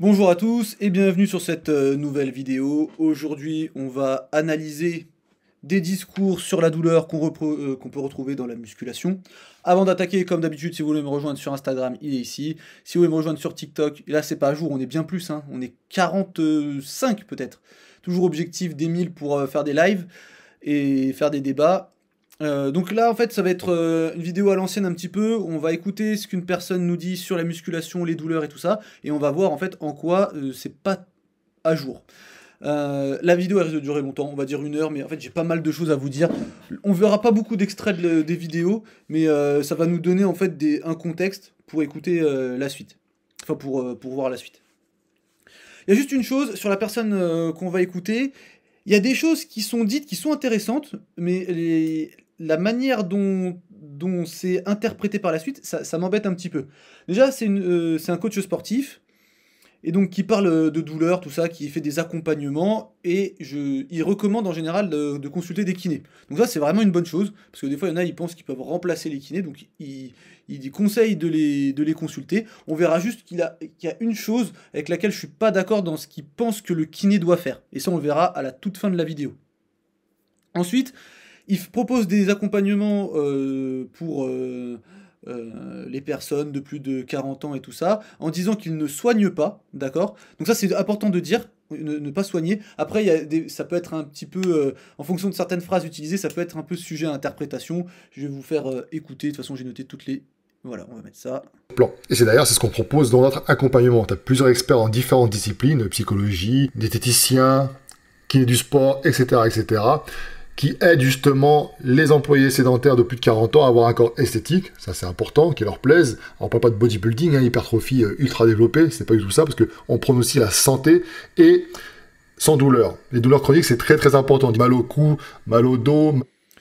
Bonjour à tous et bienvenue sur cette nouvelle vidéo. Aujourd'hui, on va analyser des discours sur la douleur qu'on peut retrouver dans la musculation. Avant d'attaquer, comme d'habitude, si vous voulez me rejoindre sur Instagram, il est ici. Si vous voulez me rejoindre sur TikTok, et là c'est pas à jour, on est bien plus, hein, on est 45 peut-être. Toujours objectif des 1000 pour faire des lives et faire des débats. Donc là, en fait, ça va être une vidéo à l'ancienne un petit peu. On va écouter ce qu'une personne nous dit sur la musculation, les douleurs et tout ça, et on va voir en fait en quoi c'est pas à jour. La vidéo elle risque de durer longtemps, on va dire 1 heure, mais en fait j'ai pas mal de choses à vous dire. On verra pas beaucoup d'extraits des vidéos, mais ça va nous donner en fait un contexte pour écouter la suite. Enfin pour voir la suite. Il y a juste une chose sur la personne qu'on va écouter. Il y a des choses qui sont dites qui sont intéressantes, mais la manière dont c'est interprété par la suite, ça m'embête un petit peu. Déjà, c'est un coach sportif, et donc qui parle de douleur, tout ça, qui fait des accompagnements, et il recommande en général de consulter des kinés. Donc ça, c'est vraiment une bonne chose, parce que des fois, il y en a, ils pensent qu'ils peuvent remplacer les kinés, donc il conseille de les consulter. On verra juste qu'il y a une chose avec laquelle je suis pas d'accord dans ce qu'il pense que le kiné doit faire, et ça, on le verra à la toute fin de la vidéo. Ensuite, il propose des accompagnements pour les personnes de plus de 40 ans et tout ça, en disant qu'il ne soigne pas, d'accord? Donc ça c'est important de dire, ne pas soigner. Après, ça peut être un petit peu, en fonction de certaines phrases utilisées, ça peut être un peu sujet à interprétation. Je vais vous faire écouter, de toute façon j'ai noté toutes les... Voilà, on va mettre ça. Plan. Et c'est d'ailleurs ce qu'on propose dans notre accompagnement. Tu as plusieurs experts en différentes disciplines, psychologie, diététiciens, kiné du sport, etc., etc., qui aident justement les employés sédentaires de plus de 40 ans à avoir un corps esthétique, ça c'est important, qui leur plaise. Alors, on parle pas de bodybuilding, hypertrophie ultra développée, c'est pas du tout ça, parce qu'on prône aussi la santé et sans douleur. Les douleurs chroniques, c'est très très important. Mal au cou, mal au dos.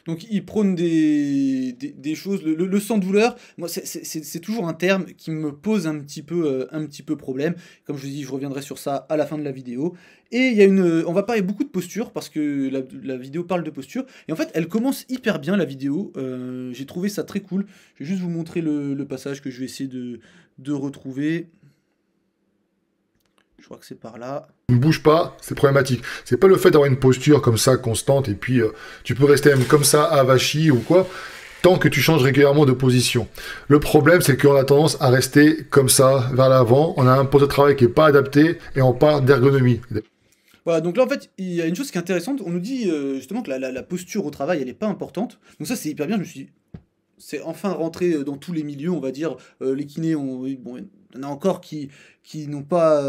Donc il prône des choses, le sans-douleur, moi c'est toujours un terme qui me pose un petit peu problème. Comme je vous dis, je reviendrai sur ça à la fin de la vidéo. Et il y a on va parler beaucoup de posture, parce que la vidéo parle de posture. Et en fait, elle commence hyper bien la vidéo, j'ai trouvé ça très cool. Je vais juste vous montrer le passage que je vais essayer de retrouver. Je crois que c'est par là. Ne bouge pas, c'est problématique. C'est pas le fait d'avoir une posture comme ça constante et puis tu peux rester même comme ça avachi ou quoi, tant que tu changes régulièrement de position. Le problème, c'est qu'on a tendance à rester comme ça vers l'avant. On a un poste de travail qui est pas adapté et on parle d'ergonomie. Voilà, donc là en fait, il y a une chose qui est intéressante. On nous dit justement que la posture au travail, elle est pas importante. Donc ça, c'est hyper bien. Je me suis dit, c'est enfin rentré dans tous les milieux, on va dire. Les kinés, bon, il y en a encore qui n'ont pas,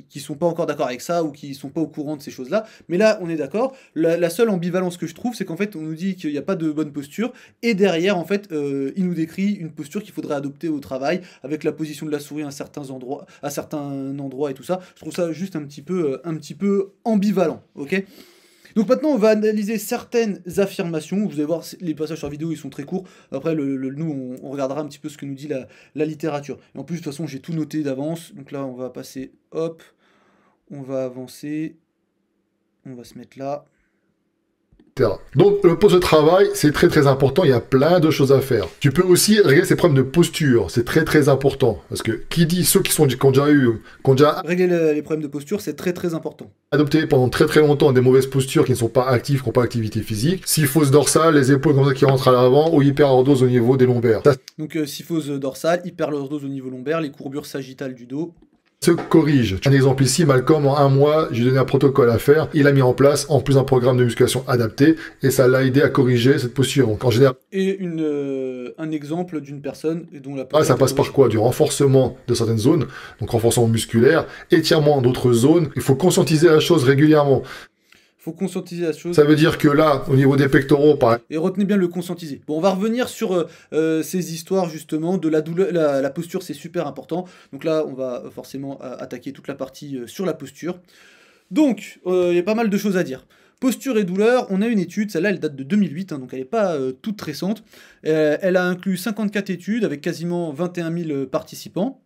qui sont pas encore d'accord avec ça, ou qui sont pas au courant de ces choses-là. Mais là, on est d'accord. La seule ambivalence que je trouve, c'est qu'en fait, on nous dit qu'il n'y a pas de bonne posture, et derrière, en fait, il nous décrit une posture qu'il faudrait adopter au travail, avec la position de la souris à certains endroits et tout ça. Je trouve ça juste un petit peu ambivalent, ok? Donc maintenant, on va analyser certaines affirmations. Vous allez voir, les passages sur vidéo, ils sont très courts. Après, nous, on regardera un petit peu ce que nous dit la littérature. Et en plus, de toute façon, j'ai tout noté d'avance. Donc là, on va passer, hop, on va avancer. On va se mettre là. Donc le poste de travail, c'est très très important, il y a plein de choses à faire. Tu peux aussi régler ces problèmes de posture, c'est très très important. Parce que qui dit ceux qui ont déjà régler les problèmes de posture, c'est très très important. Adopté pendant très très longtemps des mauvaises postures qui ne sont pas actives, qui n'ont pas d'activité physique. Syphose dorsale, les épaules comme ça qui rentrent à l'avant, ou hyperlordose au niveau des lombaires. Donc syphose dorsale, hyperlordose au niveau lombaire, les courbures sagittales du dos. Se corrige. Un exemple ici, Malcolm, en 1 mois, j'ai donné un protocole à faire. Il a mis en place, en plus, un programme de musculation adapté, et ça l'a aidé à corriger cette posture. Donc, en général... Et un exemple d'une personne dont la ça passe par quoi? Du renforcement de certaines zones, donc renforcement musculaire, étirement d'autres zones. Il faut conscientiser la chose régulièrement. Faut conscientiser la chose. Ça veut dire que là, au niveau des pectoraux, par exemple... Et retenez bien le conscientiser. Bon, on va revenir sur ces histoires, justement, de la douleur. La posture, c'est super important. Donc là, on va forcément attaquer toute la partie sur la posture. Donc, il y a pas mal de choses à dire. Posture et douleur, on a une étude, celle-là, elle date de 2008, hein, donc elle n'est pas toute récente. Elle a inclus 54 études avec quasiment 21 000 participants.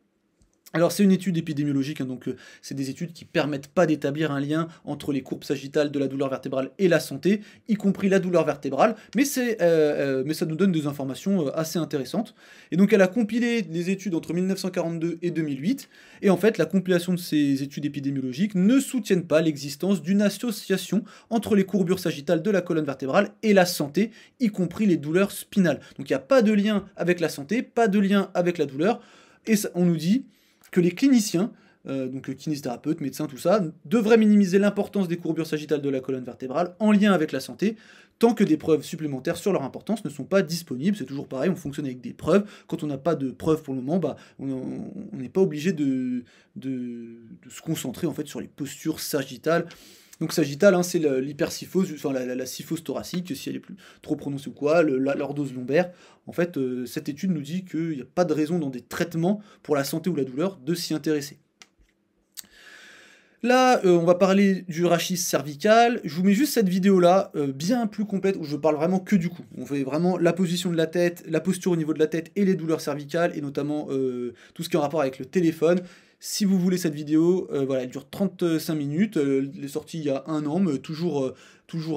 Alors c'est une étude épidémiologique, hein, donc c'est des études qui permettent pas d'établir un lien entre les courbes sagittales de la douleur vertébrale et la santé, y compris la douleur vertébrale, mais ça nous donne des informations assez intéressantes. Et donc elle a compilé des études entre 1942 et 2008, et en fait la compilation de ces études épidémiologiques ne soutiennent pas l'existence d'une association entre les courbures sagittales de la colonne vertébrale et la santé, y compris les douleurs spinales. Donc il n'y a pas de lien avec la santé, pas de lien avec la douleur, et ça, on nous dit que les cliniciens, donc kinésithérapeutes, médecins, tout ça, devraient minimiser l'importance des courbures sagittales de la colonne vertébrale en lien avec la santé, tant que des preuves supplémentaires sur leur importance ne sont pas disponibles. C'est toujours pareil, on fonctionne avec des preuves. Quand on n'a pas de preuves pour le moment, bah, on n'est pas obligé de se concentrer en fait sur les postures sagittales. Donc sagittale, hein, c'est l'hypersyphose, enfin la syphose thoracique, si elle est plus trop prononcée ou quoi, l'ordose lombaire. En fait, cette étude nous dit qu'il n'y a pas de raison dans des traitements pour la santé ou la douleur de s'y intéresser. Là, on va parler du rachis cervical. Je vous mets juste cette vidéo-là, bien plus complète, où je parle vraiment que du cou. On fait vraiment la position de la tête, la posture au niveau de la tête et les douleurs cervicales, et notamment tout ce qui est en rapport avec le téléphone. Si vous voulez cette vidéo, voilà, elle dure 35 minutes, elle est sortie il y a un an, mais toujours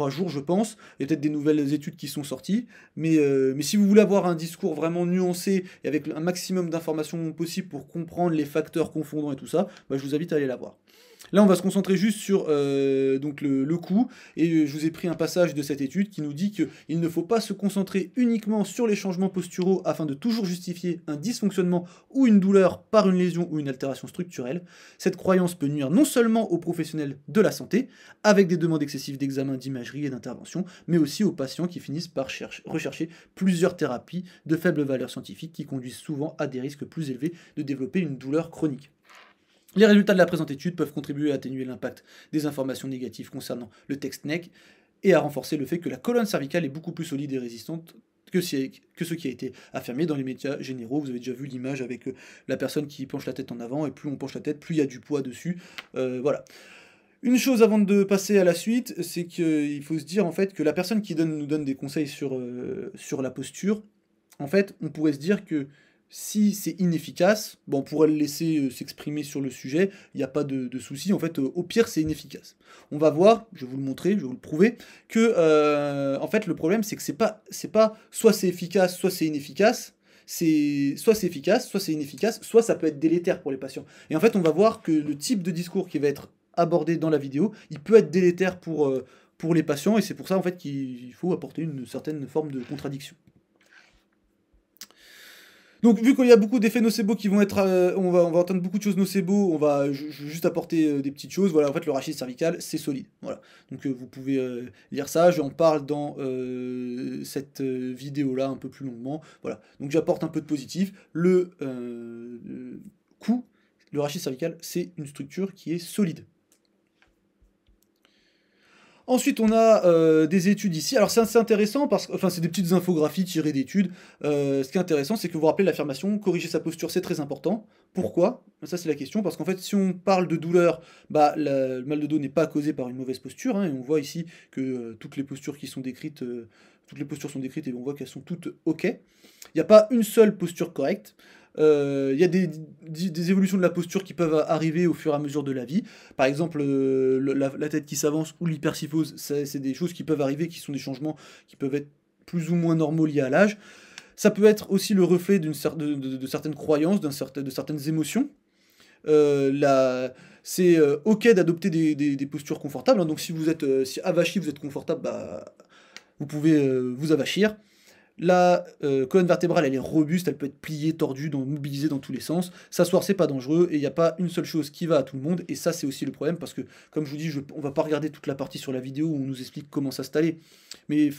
à jour, je pense. Il y a peut-être des nouvelles études qui sont sorties, mais si vous voulez avoir un discours vraiment nuancé et avec un maximum d'informations possibles pour comprendre les facteurs confondants et tout ça, bah, je vous invite à aller la voir. Là, on va se concentrer juste sur donc le coût, et je vous ai pris un passage de cette étude qui nous dit qu'il ne faut pas se concentrer uniquement sur les changements posturaux afin de toujours justifier un dysfonctionnement ou une douleur par une lésion ou une altération structurelle. Cette croyance peut nuire non seulement aux professionnels de la santé, avec des demandes excessives d'examen, d'imagerie et d'intervention, mais aussi aux patients qui finissent par rechercher plusieurs thérapies de faible valeur scientifique qui conduisent souvent à des risques plus élevés de développer une douleur chronique. Les résultats de la présente étude peuvent contribuer à atténuer l'impact des informations négatives concernant le texte NEC et à renforcer le fait que la colonne cervicale est beaucoup plus solide et résistante que ce qui a été affirmé dans les médias généraux. Vous avez déjà vu l'image avec la personne qui penche la tête en avant, et plus on penche la tête, plus il y a du poids dessus. Voilà. Une chose avant de passer à la suite, c'est qu'il faut se dire en fait que la personne qui nous donne des conseils sur la posture, en fait, on pourrait se dire que si c'est inefficace, bon, on pourrait le laisser s'exprimer sur le sujet, il n'y a pas de souci, en fait, au pire, c'est inefficace. On va voir, je vais vous le montrer, je vais vous le prouver, que, en fait, le problème, c'est que c'est pas soit c'est efficace, soit c'est inefficace, soit c'est efficace, soit c'est inefficace, soit ça peut être délétère pour les patients. Et en fait, on va voir que le type de discours qui va être abordé dans la vidéo, il peut être délétère pour les patients, et c'est pour ça, en fait, qu'il faut apporter une certaine forme de contradiction. Donc vu qu'il y a beaucoup d'effets nocebo qui vont être, on va entendre beaucoup de choses nocebo, on va juste apporter des petites choses. Voilà, en fait le rachis cervical c'est solide. Voilà, donc vous pouvez lire ça. J'en parle dans cette vidéo là un peu plus longuement. Voilà, donc j'apporte un peu de positif. Le cou, le rachis cervical c'est une structure qui est solide. Ensuite, on a des études ici. Alors, c'est assez intéressant parce que, enfin, c'est des petites infographies tirées d'études. Ce qui est intéressant, c'est que vous vous rappelez l'affirmation, corriger sa posture, c'est très important. Pourquoi? Ça, c'est la question. Parce qu'en fait, si on parle de douleur, bah, le mal de dos n'est pas causé par une mauvaise posture, hein, et on voit ici que toutes les postures qui sont décrites, toutes les postures sont décrites et on voit qu'elles sont toutes OK. Il n'y a pas une seule posture correcte. Il y a des évolutions de la posture qui peuvent arriver au fur et à mesure de la vie. Par exemple, la tête qui s'avance ou l'hypersyphose, c'est des choses qui peuvent arriver, qui sont des changements qui peuvent être plus ou moins normaux liés à l'âge. Ça peut être aussi le reflet de certaines croyances, de certaines émotions. C'est ok d'adopter des postures confortables, hein. Donc si vous êtes si avachi, vous êtes confortable, bah, vous pouvez vous avachir. La colonne vertébrale, elle est robuste, elle peut être pliée, tordue, mobilisée dans tous les sens. S'asseoir, c'est pas dangereux, et il n'y a pas une seule chose qui va à tout le monde, et ça, c'est aussi le problème, parce que, comme je vous dis, on va pas regarder toute la partie sur la vidéo où on nous explique comment s'installer. Mais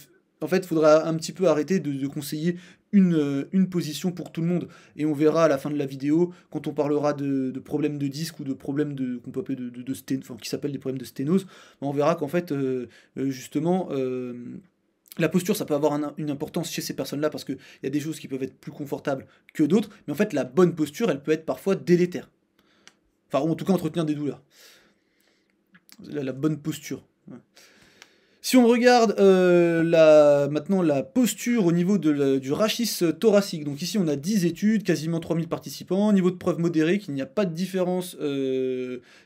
en fait, il faudra un petit peu arrêter de conseiller une position pour tout le monde. Et on verra à la fin de la vidéo, quand on parlera de problèmes de disque ou de problèmes qu'on peut appeler qui s'appellent des problèmes de sténose, on verra qu'en fait, justement, la posture, ça peut avoir une importance chez ces personnes-là parce qu'il y a des choses qui peuvent être plus confortables que d'autres, mais en fait, la bonne posture, elle peut être parfois délétère. Enfin, ou en tout cas, entretenir des douleurs. La bonne posture. Ouais. Si on regarde maintenant la posture au niveau du rachis thoracique, donc ici on a 10 études, quasiment 3000 participants, niveau de preuve modéré, qu'il n'y a pas de différence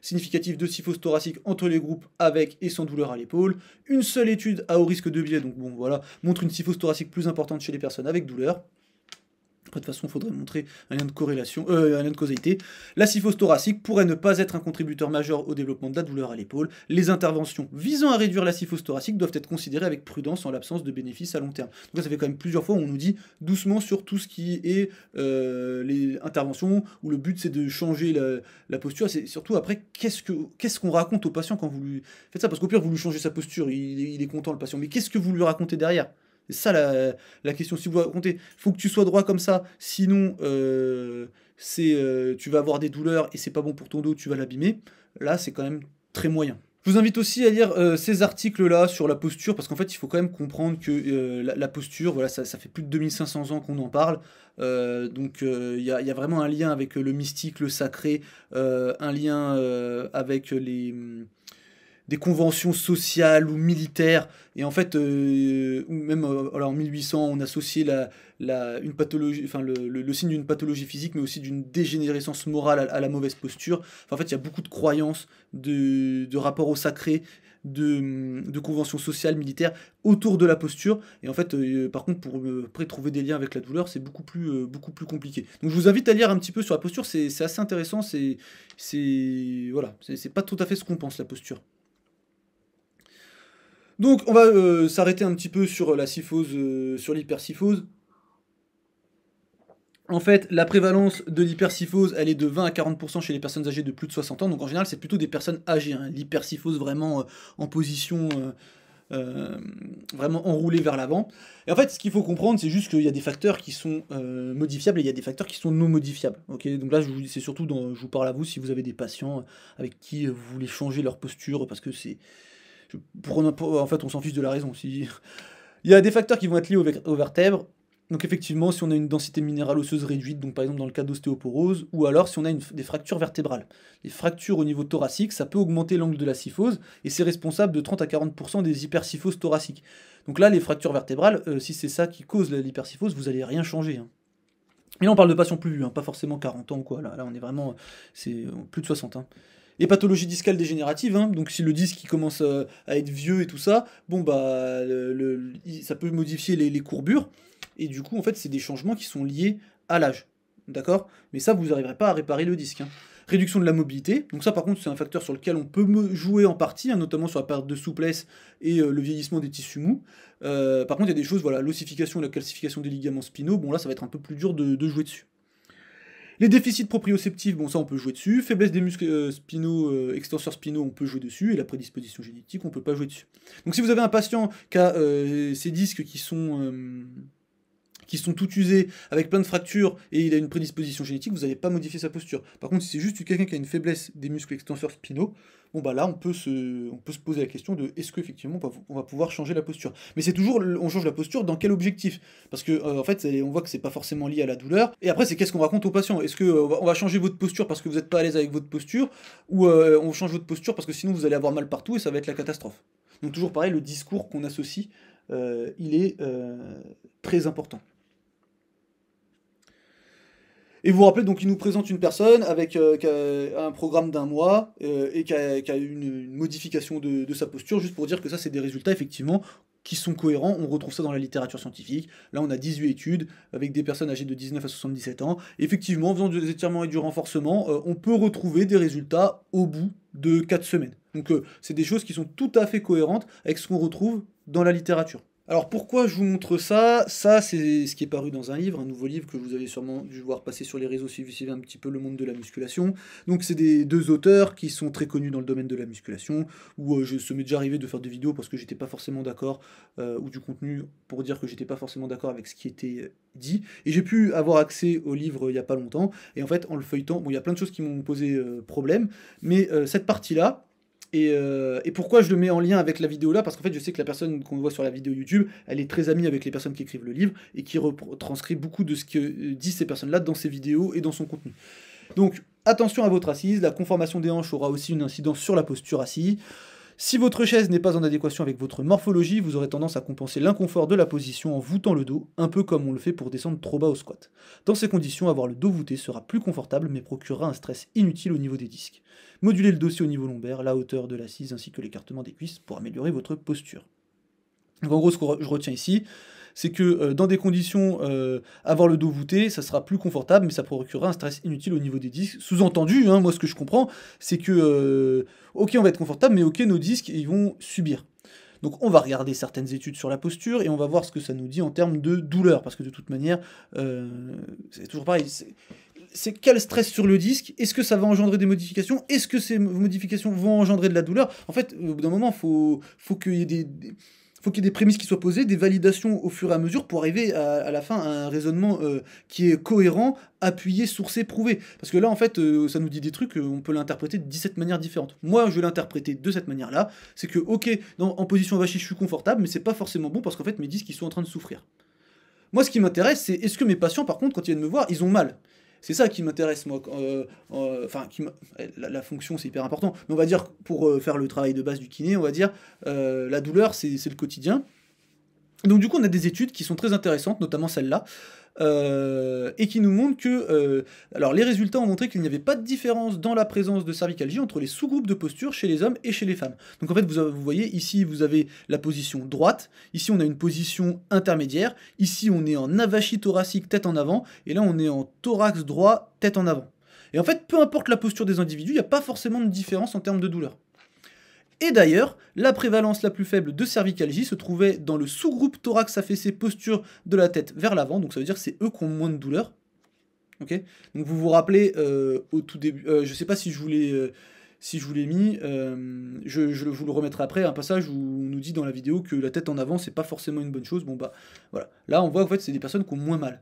significative de kyphose thoracique entre les groupes avec et sans douleur à l'épaule. Une seule étude à haut risque de biais, donc bon voilà, montre une kyphose thoracique plus importante chez les personnes avec douleur. De toute façon, il faudrait montrer un lien de corrélation, un lien de causalité. La kyphose thoracique pourrait ne pas être un contributeur majeur au développement de la douleur à l'épaule. Les interventions visant à réduire la kyphose thoracique doivent être considérées avec prudence en l'absence de bénéfices à long terme. Donc là, ça fait quand même plusieurs fois où on nous dit doucement sur tout ce qui est les interventions, où le but c'est de changer la posture. C'est surtout après, qu'est-ce qu'on raconte au patient quand vous lui faites ça? Parce qu'au pire, vous lui changez sa posture, il est content le patient. Mais qu'est-ce que vous lui racontez derrière? C'est ça la question. Si vous racontez, faut que tu sois droit comme ça, sinon tu vas avoir des douleurs et c'est pas bon pour ton dos, tu vas l'abîmer. Là, c'est quand même très moyen. Je vous invite aussi à lire ces articles-là sur la posture, parce qu'en fait, il faut quand même comprendre que la posture, voilà, ça fait plus de 2500 ans qu'on en parle. Donc, il y a vraiment un lien avec le mystique, le sacré, un lien avec des conventions sociales ou militaires, et en fait, ou même alors en 1800, on associait une pathologie, enfin le signe d'une pathologie physique, mais aussi d'une dégénérescence morale à la mauvaise posture. Enfin, en fait, il y a beaucoup de croyances, de rapport au sacré, de conventions sociales, militaires, autour de la posture, et en fait, par contre, pour après trouver des liens avec la douleur, c'est beaucoup plus compliqué. Donc je vous invite à lire un petit peu sur la posture, c'est assez intéressant, voilà, c'est pas tout à fait ce qu'on pense, la posture. Donc on va s'arrêter un petit peu sur la kyphose, sur l'hyperkyphose. En fait, la prévalence de l'hyperkyphose, elle est de 20 à 40% chez les personnes âgées de plus de 60 ans, donc en général c'est plutôt des personnes âgées, hein. L'hyperkyphose vraiment en position vraiment enroulée vers l'avant. Et en fait, ce qu'il faut comprendre, c'est juste qu'il y a des facteurs qui sont modifiables et il y a des facteurs qui sont non modifiables. Okay, donc là, c'est surtout je vous parle à vous si vous avez des patients avec qui vous voulez changer leur posture, parce que c'est... En fait, on s'en fiche de la raison. Il y a des facteurs qui vont être liés aux vertèbres. Donc effectivement, si on a une densité minérale osseuse réduite, donc par exemple dans le cas d'ostéoporose, ou alors si on a des fractures vertébrales. Les fractures au niveau thoracique, ça peut augmenter l'angle de la kyphose, et c'est responsable de 30 à 40% des hyperkyphoses thoraciques. Donc là, les fractures vertébrales, si c'est ça qui cause l'hyperkyphose, vous n'allez rien changer, hein. Et là, on parle de patients plus vieux, hein, pas forcément 40 ans ou quoi. Là, on est vraiment... c'est plus de 60, hein. Et pathologie discale dégénérative, hein, donc si le disque il commence à être vieux et tout ça, bon bah ça peut modifier les courbures, et du coup en fait c'est des changements qui sont liés à l'âge, d'accord? Mais ça vous n'arriverez pas à réparer le disque, hein. Réduction de la mobilité, donc ça par contre c'est un facteur sur lequel on peut jouer en partie, hein, notamment sur la perte de souplesse et le vieillissement des tissus mous. Par contre il y a des choses, voilà, l'ossification et la calcification des ligaments spinaux, bon là ça va être un peu plus dur de jouer dessus. Les déficits proprioceptifs, bon ça on peut jouer dessus. Faiblesse des muscles spinaux, extenseurs spinaux, on peut jouer dessus. Et la prédisposition génétique, on peut pas jouer dessus. Donc si vous avez un patient qui a ces disques qui sont tout usés, avec plein de fractures, et il a une prédisposition génétique, vous n'allez pas modifier sa posture. Par contre, si c'est juste quelqu'un qui a une faiblesse des muscles extenseurs spinaux, bon bah là on peut se poser la question de est-ce qu'effectivement on va pouvoir changer la posture. Mais c'est toujours, on change la posture dans quel objectif? Parce que en fait on voit que c'est pas forcément lié à la douleur, et après c'est qu'est-ce qu'on raconte au patient? Est-ce que on va changer votre posture parce que vous n'êtes pas à l'aise avec votre posture, ou on change votre posture parce que sinon vous allez avoir mal partout et ça va être la catastrophe? Donc toujours pareil, le discours qu'on associe, il est très important. Et vous vous rappelez, donc il nous présente une personne avec qui a un programme d'un mois et qui a une modification de sa posture, juste pour dire que ça c'est des résultats effectivement qui sont cohérents. On retrouve ça dans la littérature scientifique. Là on a 18 études avec des personnes âgées de 19 à 77 ans. Effectivement, en faisant des étirements et du renforcement, on peut retrouver des résultats au bout de 4 semaines. Donc c'est des choses qui sont tout à fait cohérentes avec ce qu'on retrouve dans la littérature. Alors pourquoi je vous montre ça? Ça c'est ce qui est paru dans un livre, un nouveau livre que vous avez sûrement dû voir passer sur les réseaux si vous suivez un petit peu le monde de la musculation. Donc c'est deux auteurs qui sont très connus dans le domaine de la musculation, où ça m'est déjà arrivé de faire des vidéos parce que j'étais pas forcément d'accord, ou du contenu pour dire que j'étais pas forcément d'accord avec ce qui était dit. Et j'ai pu avoir accès au livre il y a pas longtemps, et en fait en le feuilletant, bon il y a plein de choses qui m'ont posé problème, mais cette partie-là, et pourquoi je le mets en lien avec la vidéo là? Parce qu'en fait, je sais que la personne qu'on voit sur la vidéo YouTube, elle est très amie avec les personnes qui écrivent le livre et qui retranscrit beaucoup de ce que disent ces personnes-là dans ses vidéos et dans son contenu. Donc, attention à votre assise. La conformation des hanches aura aussi une incidence sur la posture assise. Si votre chaise n'est pas en adéquation avec votre morphologie, vous aurez tendance à compenser l'inconfort de la position en voûtant le dos, un peu comme on le fait pour descendre trop bas au squat. Dans ces conditions, avoir le dos voûté sera plus confortable mais procurera un stress inutile au niveau des disques. Modulez le dossier au niveau lombaire, la hauteur de l'assise ainsi que l'écartement des cuisses pour améliorer votre posture. Donc en gros, ce que je retiens ici, c'est que dans des conditions, avoir le dos voûté, ça sera plus confortable, mais ça procurera un stress inutile au niveau des disques. Sous-entendu, hein, moi ce que je comprends, c'est que, ok, on va être confortable, mais ok, nos disques, ils vont subir. Donc on va regarder certaines études sur la posture, et on va voir ce que ça nous dit en termes de douleur, parce que de toute manière, c'est toujours pareil, c'est quel stress sur le disque? Est-ce que ça va engendrer des modifications? Est-ce que ces modifications vont engendrer de la douleur? En fait, au bout d'un moment, faut qu'il y ait faut qu'il y ait des prémices qui soient posées, des validations au fur et à mesure pour arriver à la fin à un raisonnement qui est cohérent, appuyé, sourcé, prouvé. Parce que là, en fait, ça nous dit des trucs, on peut l'interpréter de 17 manières différentes. Moi, je vais l'interpréter de cette manière-là. C'est que, ok, en position vachie, je suis confortable, mais c'est pas forcément bon parce qu'en fait, mes disques, ils sont en train de souffrir. Moi, ce qui m'intéresse, c'est est-ce que mes patients, par contre, quand ils viennent me voir, ils ont mal? C'est ça qui m'intéresse, moi. Enfin, la fonction, c'est hyper important. Mais on va dire, pour faire le travail de base du kiné, on va dire, la douleur, c'est le quotidien. Donc du coup, on a des études qui sont très intéressantes, notamment celle-là, et qui nous montrent que... alors les résultats ont montré qu'il n'y avait pas de différence dans la présence de cervicalgie entre les sous-groupes de posture chez les hommes et chez les femmes. Donc en fait, vous voyez, ici vous avez la position droite, ici on a une position intermédiaire, ici on est en avachie thoracique, tête en avant, et là on est en thorax droit, tête en avant. Et en fait, peu importe la posture des individus, il n'y a pas forcément de différence en termes de douleur. Et d'ailleurs, la prévalence la plus faible de cervicalgie se trouvait dans le sous-groupe thorax affaissé posture de la tête vers l'avant, donc ça veut dire que c'est eux qui ont moins de douleur. Ok. Donc vous vous rappelez au tout début, je sais pas si je vous l'ai mis, je vous le remettrai après, un passage où on nous dit dans la vidéo que la tête en avant c'est pas forcément une bonne chose. Bon bah voilà, là on voit en fait c'est des personnes qui ont moins mal.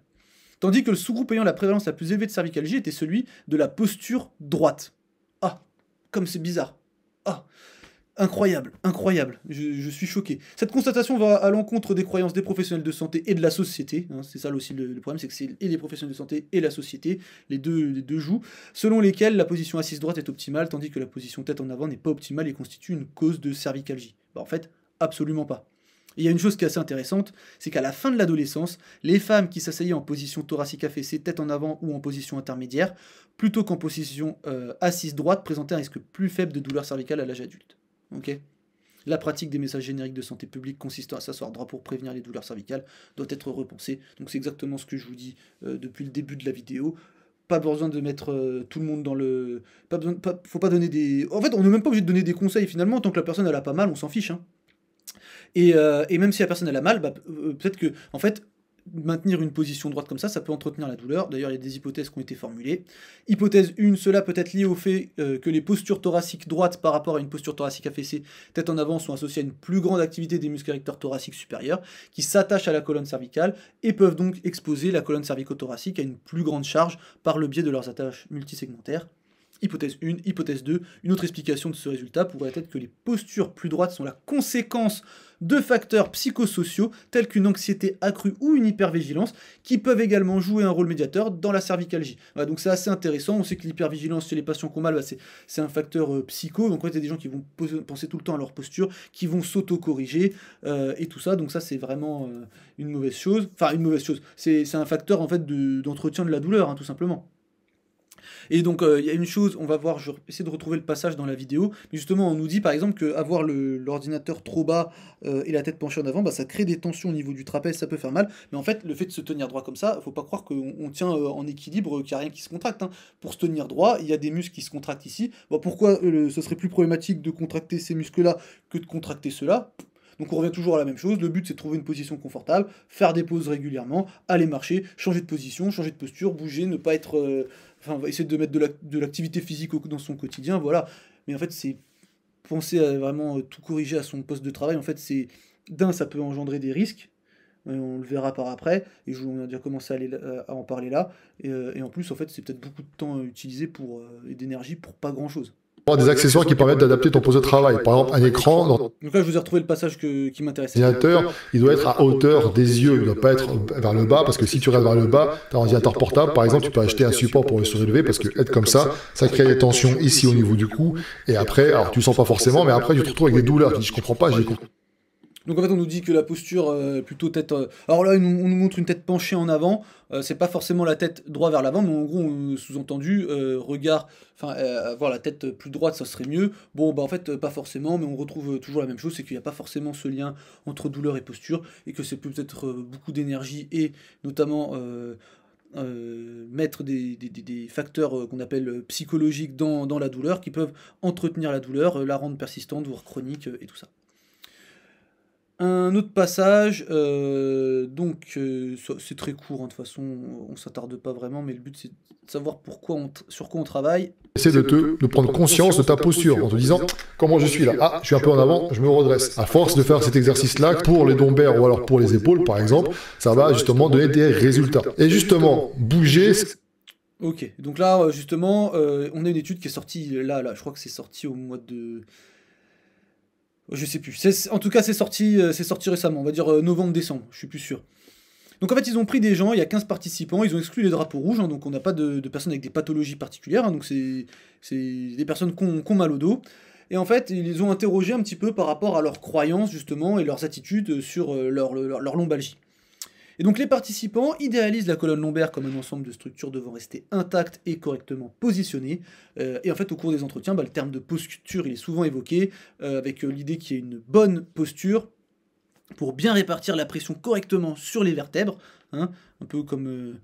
Tandis que le sous-groupe ayant la prévalence la plus élevée de cervicalgie était celui de la posture droite. Ah, comme c'est bizarre. Ah. Incroyable, incroyable, je suis choqué. Cette constatation va à l'encontre des croyances des professionnels de santé et de la société, hein, c'est ça aussi le problème, c'est que c'est et les professionnels de santé et la société, les deux jouent, selon lesquels la position assise droite est optimale, tandis que la position tête en avant n'est pas optimale et constitue une cause de cervicalgie. Bah en fait, absolument pas. Et il y a une chose qui est assez intéressante, c'est qu'à la fin de l'adolescence, les femmes qui s'asseyaient en position thoracique affaissée, tête en avant ou en position intermédiaire, plutôt qu'en position assise droite, présentaient un risque plus faible de douleur cervicale à l'âge adulte. Okay. La pratique des messages génériques de santé publique consistant à s'asseoir droit pour prévenir les douleurs cervicales doit être repensée. Donc c'est exactement ce que je vous dis depuis le début de la vidéo. Pas besoin de mettre tout le monde dans le... Faut pas donner des... En fait, on n'est même pas obligé de donner des conseils finalement, tant que la personne elle a pas mal, on s'en fiche. Hein. Et même si la personne elle a mal, bah, peut-être que, en fait, maintenir une position droite comme ça peut entretenir la douleur. D'ailleurs, il y a des hypothèses qui ont été formulées. Hypothèse 1, cela peut être lié au fait que les postures thoraciques droites par rapport à une posture thoracique affaissée, tête en avant, sont associées à une plus grande activité des muscles érecteurs thoraciques supérieurs qui s'attachent à la colonne cervicale et peuvent donc exposer la colonne cervico-thoracique à une plus grande charge par le biais de leurs attaches multisegmentaires. Hypothèse 1, hypothèse 2, une autre explication de ce résultat pourrait être que les postures plus droites sont la conséquence de facteurs psychosociaux tels qu'une anxiété accrue ou une hypervigilance qui peuvent également jouer un rôle médiateur dans la cervicalgie. Voilà, donc c'est assez intéressant, on sait que l'hypervigilance chez les patients qui ont mal, bah c'est un facteur psycho, donc en fait il y a des gens qui vont penser tout le temps à leur posture, qui vont s'auto-corriger et tout ça, donc ça c'est vraiment une mauvaise chose, c'est un facteur en fait d'entretien de la douleur, hein, tout simplement. Et donc, il y a une chose, on va voir, je vais essayer de retrouver le passage dans la vidéo, mais justement, on nous dit par exemple qu'avoir l'ordinateur trop bas et la tête penchée en avant, bah, ça crée des tensions au niveau du trapèze, ça peut faire mal, mais en fait, le fait de se tenir droit comme ça, faut pas croire qu'on tient en équilibre, qu'il n'y a rien qui se contracte. Hein. Pour se tenir droit, il y a des muscles qui se contractent ici. Bon, pourquoi ce serait plus problématique de contracter ces muscles-là que de contracter ceux-là? Donc on revient toujours à la même chose, le but c'est de trouver une position confortable, faire des pauses régulièrement, aller marcher, changer de position, changer de posture, bouger, ne pas être... Enfin, essayer de mettre de l'activité physique dans son quotidien, voilà. Mais en fait, c'est penser à vraiment tout corriger à son poste de travail. En fait, c'est... D'un, ça peut engendrer des risques, on le verra par après, et on a déjà commencé à en parler là. Et en plus, en fait, c'est peut-être beaucoup de temps utilisé et d'énergie pour pas grand-chose. des accessoires qui permettent d'adapter ton poste de travail. Par exemple, un écran dans Donc là, je vous ai retrouvé le passage qui m'intéressait. l'ordinateur, il doit être à hauteur des yeux, il ne doit pas être vers le bas, parce que si tu regardes vers le bas, tu as un ordinateur portable, par exemple, tu peux acheter un support pour le surélever, parce que être comme ça crée des tensions ici au niveau du cou, et après, alors tu le sens pas forcément, mais après tu te retrouves avec des douleurs. Tu dis, je comprends pas, j'ai compris. Donc en fait, on nous dit que la posture, plutôt tête... alors là, on nous montre une tête penchée en avant. C'est pas forcément la tête droit vers l'avant, mais en gros, sous-entendu, regard... Enfin, avoir la tête plus droite, ça serait mieux. Bon, bah en fait, pas forcément, mais on retrouve toujours la même chose, c'est qu'il n'y a pas forcément ce lien entre douleur et posture, et que c'est peut-être beaucoup d'énergie, et notamment... mettre des facteurs qu'on appelle psychologiques dans la douleur, qui peuvent entretenir la douleur, la rendre persistante, voire chronique, et tout ça. Un autre passage, c'est très court, hein, de toute façon, on s'attarde pas vraiment, mais le but c'est de savoir sur quoi on travaille. Essaie de prendre conscience de ta posture en te disant comment je suis là. Ah, je suis un peu en avant, je me redresse. À force de faire cet exercice-là pour les lombaires ou alors pour les épaules, par exemple, ça va justement donner des résultats. Et justement, bouger. Ok, donc là, justement, on a une étude qui est sortie là, je crois que c'est sorti au mois de... Je sais plus. En tout cas, c'est sorti récemment, on va dire novembre-décembre, je suis plus sûr. Donc en fait, ils ont pris des gens, il y a 15 participants, ils ont exclu les drapeaux rouges, hein, donc on n'a pas de personnes avec des pathologies particulières, hein, donc c'est des personnes qui ont mal au dos. Et en fait, ils les ont interrogés un petit peu par rapport à leurs croyances, justement, et leurs attitudes sur leur lombalgie. Et donc les participants idéalisent la colonne lombaire comme un ensemble de structures devant rester intactes et correctement positionnées. Et en fait, au cours des entretiens, le terme de posture il est souvent évoqué, avec l'idée qu'il y ait une bonne posture pour bien répartir la pression correctement sur les vertèbres, hein, un peu comme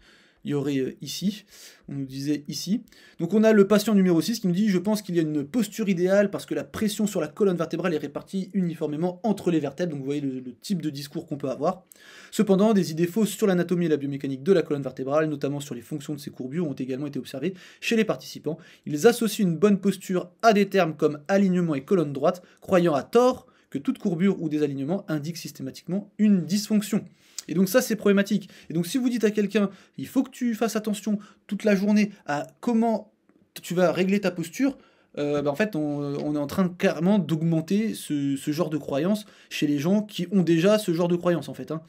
il y aurait ici, on nous disait ici. Donc on a le patient numéro 6 qui nous dit « Je pense qu'il y a une posture idéale parce que la pression sur la colonne vertébrale est répartie uniformément entre les vertèbres. » Donc vous voyez le type de discours qu'on peut avoir. Cependant, des idées fausses sur l'anatomie et la biomécanique de la colonne vertébrale, notamment sur les fonctions de ses courbures, ont également été observées chez les participants. Ils associent une bonne posture à des termes comme alignement et colonne droite, croyant à tort que toute courbure ou désalignement indique systématiquement une dysfonction. Et donc ça, c'est problématique. Et donc si vous dites à quelqu'un, il faut que tu fasses attention toute la journée à comment tu vas régler ta posture, en fait, on est en train carrément d'augmenter ce genre de croyance chez les gens qui ont déjà ce genre de croyance, en fait, hein,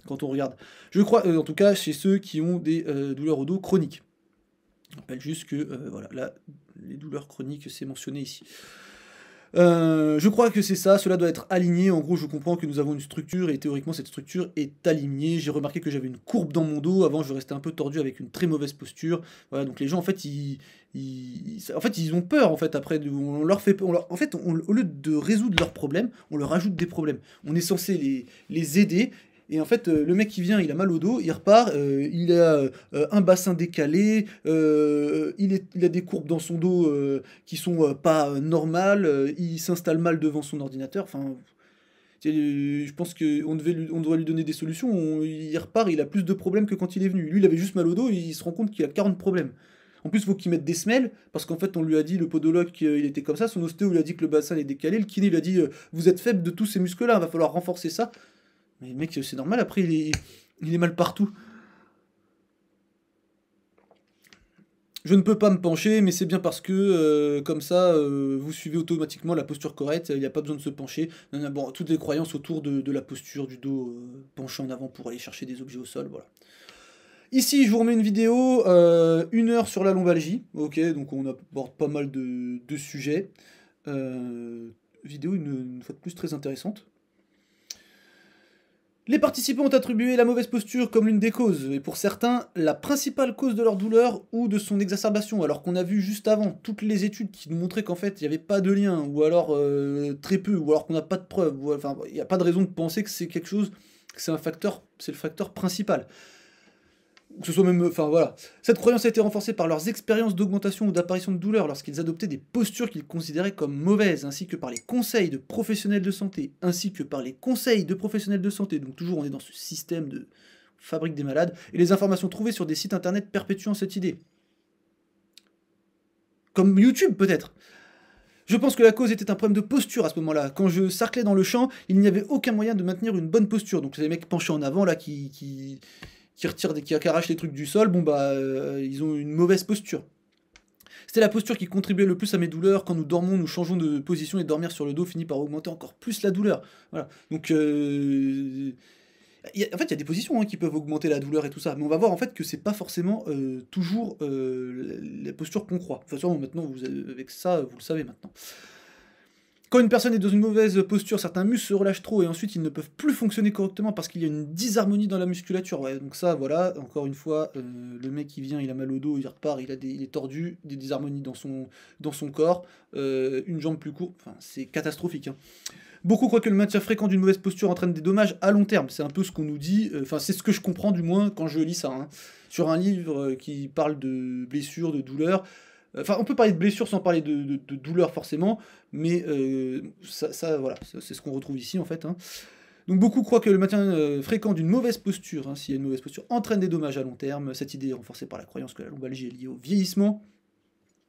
quand on regarde. Je crois, en tout cas, chez ceux qui ont des douleurs au dos chroniques. Je rappelle juste que, voilà, là, les douleurs chroniques, c'est mentionné ici. Je crois que c'est ça, cela doit être aligné. En gros, je comprends que nous avons une structure et théoriquement cette structure est alignée. J'ai remarqué que j'avais une courbe dans mon dos. Avant, je restais un peu tordu avec une très mauvaise posture. Voilà, donc les gens en fait, ils ont peur en fait. Après, en fait, au lieu de résoudre leurs problèmes, on leur ajoute des problèmes. On est censé les aider. Et en fait, le mec qui vient, il a mal au dos, il repart, il a un bassin décalé, il a des courbes dans son dos qui sont pas normales, il s'installe mal devant son ordinateur. Enfin, je pense qu'on doit lui donner des solutions. Il repart, il a plus de problèmes que quand il est venu. Lui, il avait juste mal au dos, il se rend compte qu'il a 40 problèmes. En plus, il faut qu'il mette des semelles, parce qu'en fait, on lui a dit, le podologue, qu'il était comme ça, son ostéo lui a dit que le bassin est décalé, le kiné lui a dit, vous êtes faible de tous ces muscles-là, il va falloir renforcer ça. Mais mec, c'est normal, après il est mal partout. Je ne peux pas me pencher, mais c'est bien parce que, comme ça, vous suivez automatiquement la posture correcte, il n'y a pas besoin de se pencher. Bon, toutes les croyances autour de la posture du dos penché en avant pour aller chercher des objets au sol, voilà. Ici, je vous remets une vidéo, 1 heure sur la lombalgie, ok, donc on aborde pas mal de sujets. Vidéo, une fois de plus, très intéressante. Les participants ont attribué la mauvaise posture comme l'une des causes, et pour certains, la principale cause de leur douleur ou de son exacerbation, alors qu'on a vu juste avant toutes les études qui nous montraient qu'en fait, il n'y avait pas de lien, ou alors très peu, ou alors qu'on n'a pas de preuves, enfin, il n'y a pas de raison de penser que c'est quelque chose, que c'est le facteur principal. Que ce soit même, enfin voilà. Cette croyance a été renforcée par leurs expériences d'augmentation ou d'apparition de douleur lorsqu'ils adoptaient des postures qu'ils considéraient comme mauvaises, ainsi que par les conseils de professionnels de santé, donc toujours on est dans ce système de fabrique des malades, et les informations trouvées sur des sites internet perpétuant cette idée. Comme YouTube peut-être. Je pense que la cause était un problème de posture à ce moment-là. Quand je sarclais dans le champ, il n'y avait aucun moyen de maintenir une bonne posture. Donc les mecs penchés en avant là qui arrachent les trucs du sol, bon bah ils ont une mauvaise posture. C'était la posture qui contribuait le plus à mes douleurs. Quand nous dormons, nous changeons de position et dormir sur le dos finit par augmenter encore plus la douleur. Voilà. Donc, en fait, il y a des positions qui peuvent augmenter la douleur et tout ça, mais on va voir en fait que c'est pas forcément toujours la posture qu'on croit. De toute façon, maintenant, avec ça, vous le savez maintenant. Quand une personne est dans une mauvaise posture, certains muscles se relâchent trop et ensuite ils ne peuvent plus fonctionner correctement parce qu'il y a une disharmonie dans la musculature. Ouais, donc ça, voilà, encore une fois, le mec qui vient, il a mal au dos, il repart, il est tordu, des disharmonies dans son corps, une jambe plus courte, enfin, c'est catastrophique. Hein. Beaucoup croient que le maintien fréquent d'une mauvaise posture entraîne des dommages à long terme. C'est un peu ce qu'on nous dit, enfin c'est ce que je comprends du moins quand je lis ça. Hein. Sur un livre qui parle de blessures, de douleurs, enfin, on peut parler de blessures sans parler de douleur forcément, mais voilà, c'est ce qu'on retrouve ici en fait. Hein. Donc beaucoup croient que le maintien fréquent d'une mauvaise posture, hein, s'il y a une mauvaise posture, entraîne des dommages à long terme. Cette idée est renforcée par la croyance que la lombalgie est liée au vieillissement.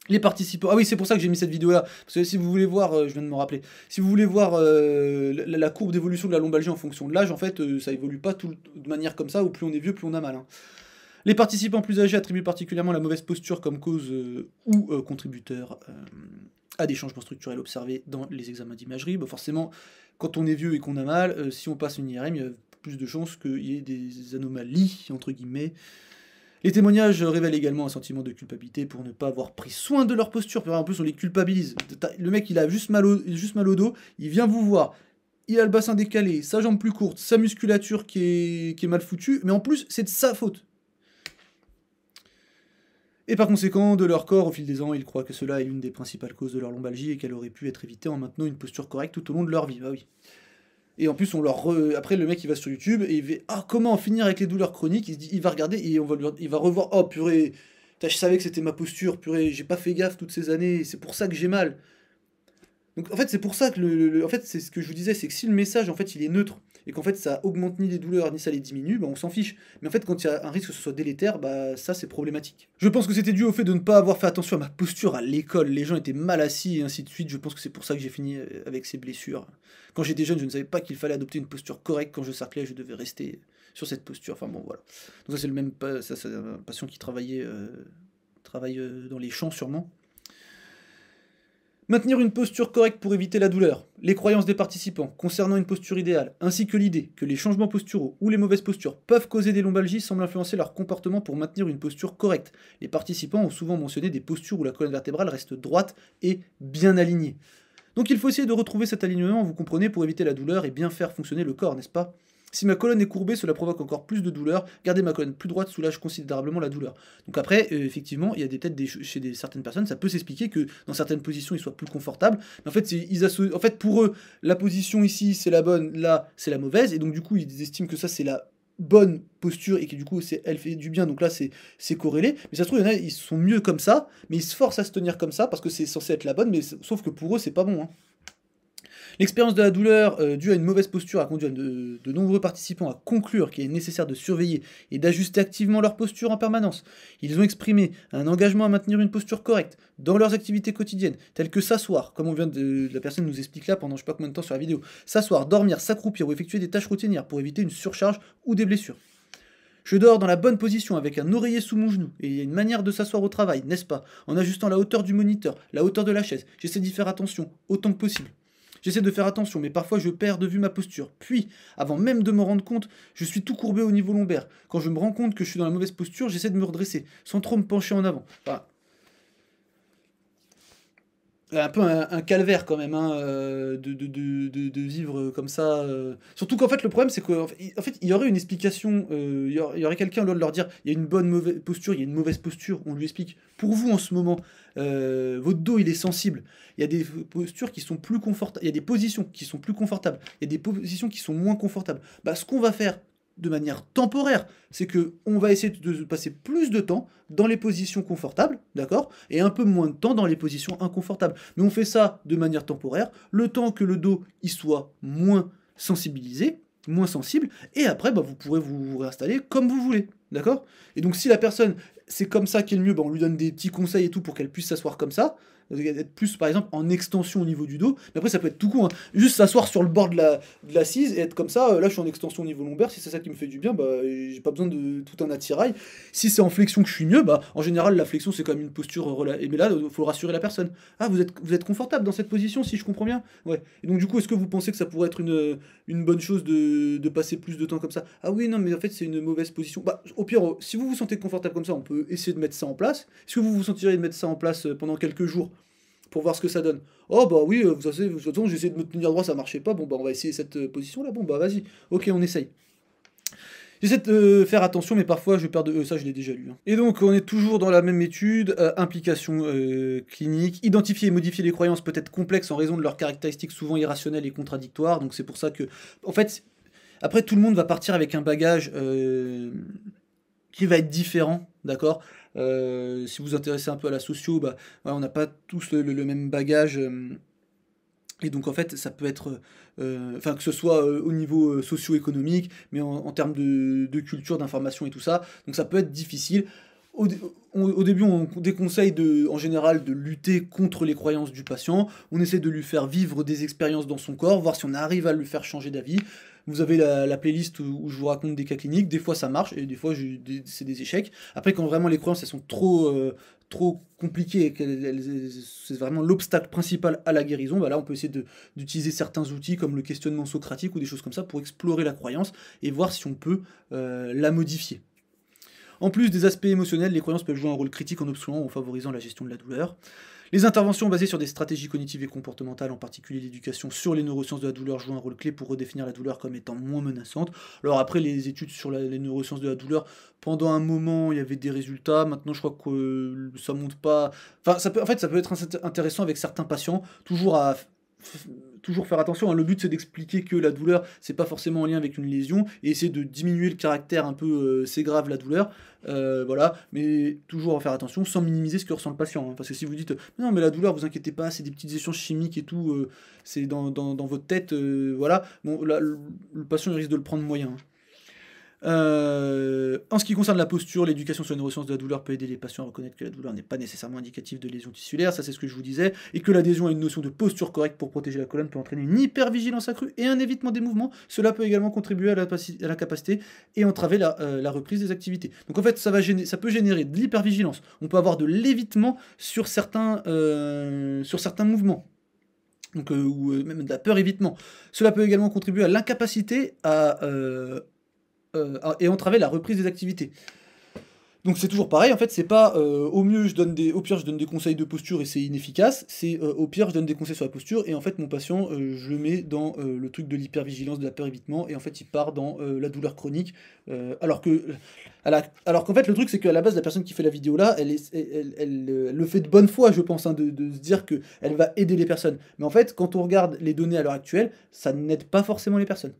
Les participants... Ah oui, c'est pour ça que j'ai mis cette vidéo-là. Parce que si vous voulez voir, je viens de me rappeler, si vous voulez voir la courbe d'évolution de la lombalgie en fonction de l'âge, en fait, ça évolue pas de manière comme ça, où plus on est vieux, plus on a mal. Hein. Les participants plus âgés attribuent particulièrement la mauvaise posture comme cause ou contributeur à des changements structurels observés dans les examens d'imagerie. Bah forcément, quand on est vieux et qu'on a mal, si on passe une IRM, il y a plus de chances qu'il y ait des anomalies, entre guillemets. Les témoignages révèlent également un sentiment de culpabilité pour ne pas avoir pris soin de leur posture. En plus, on les culpabilise. Le mec, il a juste mal au dos, il vient vous voir. Il a le bassin décalé, sa jambe plus courte, sa musculature qui est mal foutue, mais en plus, c'est de sa faute. Et par conséquent, de leur corps, au fil des ans, ils croient que cela est l'une des principales causes de leur lombalgie et qu'elle aurait pu être évitée en maintenant une posture correcte tout au long de leur vie. Bah oui. Et en plus, après, le mec, il va sur YouTube et il va... Ah, comment en finir avec les douleurs chroniques? Il va regarder et il va revoir... Oh, purée, je savais que c'était ma posture, purée, j'ai pas fait gaffe toutes ces années, c'est pour ça que j'ai mal. Donc en fait, c'est pour ça que en fait, c'est ce que je vous disais, c'est que si le message, en fait, il est neutre, et qu'en fait, ça augmente ni les douleurs, ni ça les diminue, bah on s'en fiche. Mais en fait, quand il y a un risque que ce soit délétère, bah ça, c'est problématique. Je pense que c'était dû au fait de ne pas avoir fait attention à ma posture à l'école. Les gens étaient mal assis, et ainsi de suite. Je pense que c'est pour ça que j'ai fini avec ces blessures. Quand j'étais jeune, je ne savais pas qu'il fallait adopter une posture correcte. Quand je cerclais, je devais rester sur cette posture. Enfin bon, voilà. Donc ça, c'est le même... Ça, c'est un patient qui travaille dans les champs, sûrement. Maintenir une posture correcte pour éviter la douleur, les croyances des participants concernant une posture idéale, ainsi que l'idée que les changements posturaux ou les mauvaises postures peuvent causer des lombalgies semblent influencer leur comportement pour maintenir une posture correcte. Les participants ont souvent mentionné des postures où la colonne vertébrale reste droite et bien alignée. Donc il faut essayer de retrouver cet alignement, vous comprenez, pour éviter la douleur et bien faire fonctionner le corps, n'est-ce pas ? Si ma colonne est courbée, cela provoque encore plus de douleur. Garder ma colonne plus droite soulage considérablement la douleur. Donc après, effectivement, il y a chez certaines personnes, ça peut s'expliquer que dans certaines positions, ils soient plus confortables. Mais en fait, pour eux, la position ici, c'est la bonne, là, c'est la mauvaise. Et donc du coup, ils estiment que ça, c'est la bonne posture et que du coup, elle fait du bien. Donc là, c'est corrélé. Mais ça se trouve, il y en a, ils sont mieux comme ça, mais ils se forcent à se tenir comme ça parce que c'est censé être la bonne, mais sauf que pour eux, c'est pas bon. Hein. L'expérience de la douleur due à une mauvaise posture a conduit de nombreux participants à conclure qu'il est nécessaire de surveiller et d'ajuster activement leur posture en permanence. Ils ont exprimé un engagement à maintenir une posture correcte dans leurs activités quotidiennes, telles que s'asseoir, comme on vient la personne nous explique là pendant je sais pas combien de temps sur la vidéo, s'asseoir, dormir, s'accroupir ou effectuer des tâches routinières pour éviter une surcharge ou des blessures. Je dors dans la bonne position avec un oreiller sous mon genou, et il y a une manière de s'asseoir au travail, n'est-ce pas, en ajustant la hauteur du moniteur, la hauteur de la chaise. J'essaie d'y faire attention, autant que possible. J'essaie de faire attention, mais parfois je perds de vue ma posture. Puis, avant même de me rendre compte, je suis tout courbé au niveau lombaire. Quand je me rends compte que je suis dans la mauvaise posture, j'essaie de me redresser, sans trop me pencher en avant. Enfin, un peu un calvaire quand même, hein, de vivre comme ça. Surtout qu'en fait, le problème, c'est qu'en fait, il y aurait une explication, il y aurait quelqu'un de leur dire, il y a une bonne mauvaise posture, il y a une mauvaise posture, on lui explique. Pour vous, en ce moment, votre dos, il est sensible. Il y a des postures qui sont plus confortables, il y a des positions qui sont plus confortables, il y a des positions qui sont moins confortables. Bah, ce qu'on va faire, de manière temporaire, c'est que on va essayer de passer plus de temps dans les positions confortables, d'accord, et un peu moins de temps dans les positions inconfortables. Mais on fait ça de manière temporaire, le temps que le dos il soit moins sensibilisé, moins sensible, et après bah, vous pourrez vous réinstaller comme vous voulez, d'accord. Et donc si la personne c'est comme ça qui est le mieux, bah, on lui donne des petits conseils et tout pour qu'elle puisse s'asseoir comme ça. être plus par exemple en extension au niveau du dos, mais après ça peut être tout con, hein. Juste s'asseoir sur le bord de l'assise et être comme ça, là je suis en extension au niveau lombaire, si c'est ça qui me fait du bien, bah j'ai pas besoin de tout un attirail. Si c'est en flexion que je suis mieux, bah en général la flexion c'est quand même une posture, mais là il faut rassurer la personne. Ah vous êtes confortable dans cette position si je comprends bien? Ouais. Et donc du coup est-ce que vous pensez que ça pourrait être une bonne chose de passer plus de temps comme ça? Ah oui non mais en fait c'est une mauvaise position. Bah au pire, si vous vous sentez confortable comme ça, on peut essayer de mettre ça en place. Est-ce que vous vous sentirez de mettre ça en place pendant quelques jours pour voir ce que ça donne? Oh bah oui, vous savez, de toute façon j'ai essayé de me tenir droit, ça marchait pas, bon bah on va essayer cette position là, bon bah vas-y, ok on essaye. J'essaie de faire attention, mais parfois je perds de... ça je l'ai déjà lu, hein. Et donc on est toujours dans la même étude, implication clinique, identifier et modifier les croyances peut être complexe en raison de leurs caractéristiques souvent irrationnelles et contradictoires, donc c'est pour ça que... En fait, après tout le monde va partir avec un bagage qui va être différent, d'accord? Si vous vous intéressez un peu à la socio, bah, voilà, on n'a pas tous le même bagage. Et donc en fait, ça peut être, enfin que ce soit au niveau socio-économique, mais en termes de culture, d'information et tout ça. Donc ça peut être difficile. Au début, on déconseille en général de lutter contre les croyances du patient. On essaie de lui faire vivre des expériences dans son corps, voir si on arrive à lui faire changer d'avis. Vous avez la playlist où je vous raconte des cas cliniques. Des fois ça marche et des fois c'est des échecs. Après, quand vraiment les croyances elles sont trop compliquées et c'est vraiment l'obstacle principal à la guérison, bah là on peut essayer d'utiliser certains outils comme le questionnement socratique ou des choses comme ça pour explorer la croyance et voir si on peut la modifier. En plus des aspects émotionnels, les croyances peuvent jouer un rôle critique en obstruant ou en favorisant la gestion de la douleur. Les interventions basées sur des stratégies cognitives et comportementales, en particulier l'éducation sur les neurosciences de la douleur, jouent un rôle clé pour redéfinir la douleur comme étant moins menaçante. Alors après, les études sur les neurosciences de la douleur, pendant un moment, il y avait des résultats. Maintenant, je crois que ça monte pas... Enfin, ça peut être intéressant avec certains patients, toujours faire attention, hein. Le but c'est d'expliquer que la douleur c'est pas forcément en lien avec une lésion et essayer de diminuer le caractère un peu c'est grave la douleur, voilà, mais toujours en faire attention sans minimiser ce que ressent le patient, hein. Parce que si vous dites non mais la douleur vous inquiétez pas c'est des petits échanges chimiques et tout, c'est dans votre tête, voilà, bon là le patient il risque de le prendre moyen, hein. En ce qui concerne la posture, l'éducation sur les neurosciences de la douleur peut aider les patients à reconnaître que la douleur n'est pas nécessairement indicative de lésions tissulaires, ça c'est ce que je vous disais, et que l'adhésion à une notion de posture correcte pour protéger la colonne peut entraîner une hypervigilance accrue et un évitement des mouvements. Cela peut également contribuer à la capacité et entraver la reprise des activités. Donc en fait, ça peut générer de l'hypervigilance. On peut avoir de l'évitement sur certains mouvements. Donc, ou même de la peur-évitement. Cela peut également contribuer à l'incapacité et entraver la reprise des activités. Donc c'est toujours pareil, en fait, c'est pas au pire je donne des conseils de posture et c'est inefficace, c'est au pire je donne des conseils sur la posture et en fait mon patient je le mets dans le truc de l'hypervigilance, de la peur évitement et en fait il part dans la douleur chronique alors qu'en fait le truc c'est qu'à la base la personne qui fait la vidéo là elle le fait de bonne foi je pense, hein, de se dire que elle va aider les personnes, mais en fait quand on regarde les données à l'heure actuelle ça n'aide pas forcément les personnes.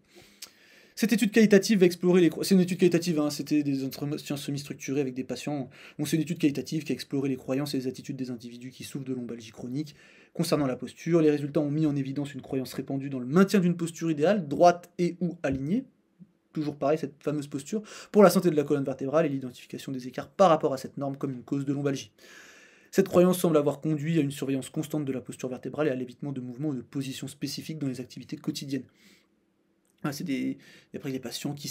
Cette étude qualitative va explorer les... C'est une étude qualitative, hein, c'était des entretiens semi-structurés avec des patients. Bon, c'est une étude qualitative qui a exploré les croyances et les attitudes des individus qui souffrent de lombalgie chronique. Concernant la posture, les résultats ont mis en évidence une croyance répandue dans le maintien d'une posture idéale, droite et ou alignée. Toujours pareil, cette fameuse posture, pour la santé de la colonne vertébrale et l'identification des écarts par rapport à cette norme comme une cause de lombalgie. Cette croyance semble avoir conduit à une surveillance constante de la posture vertébrale et à l'évitement de mouvements ou de positions spécifiques dans les activités quotidiennes. Ah, après des patients qui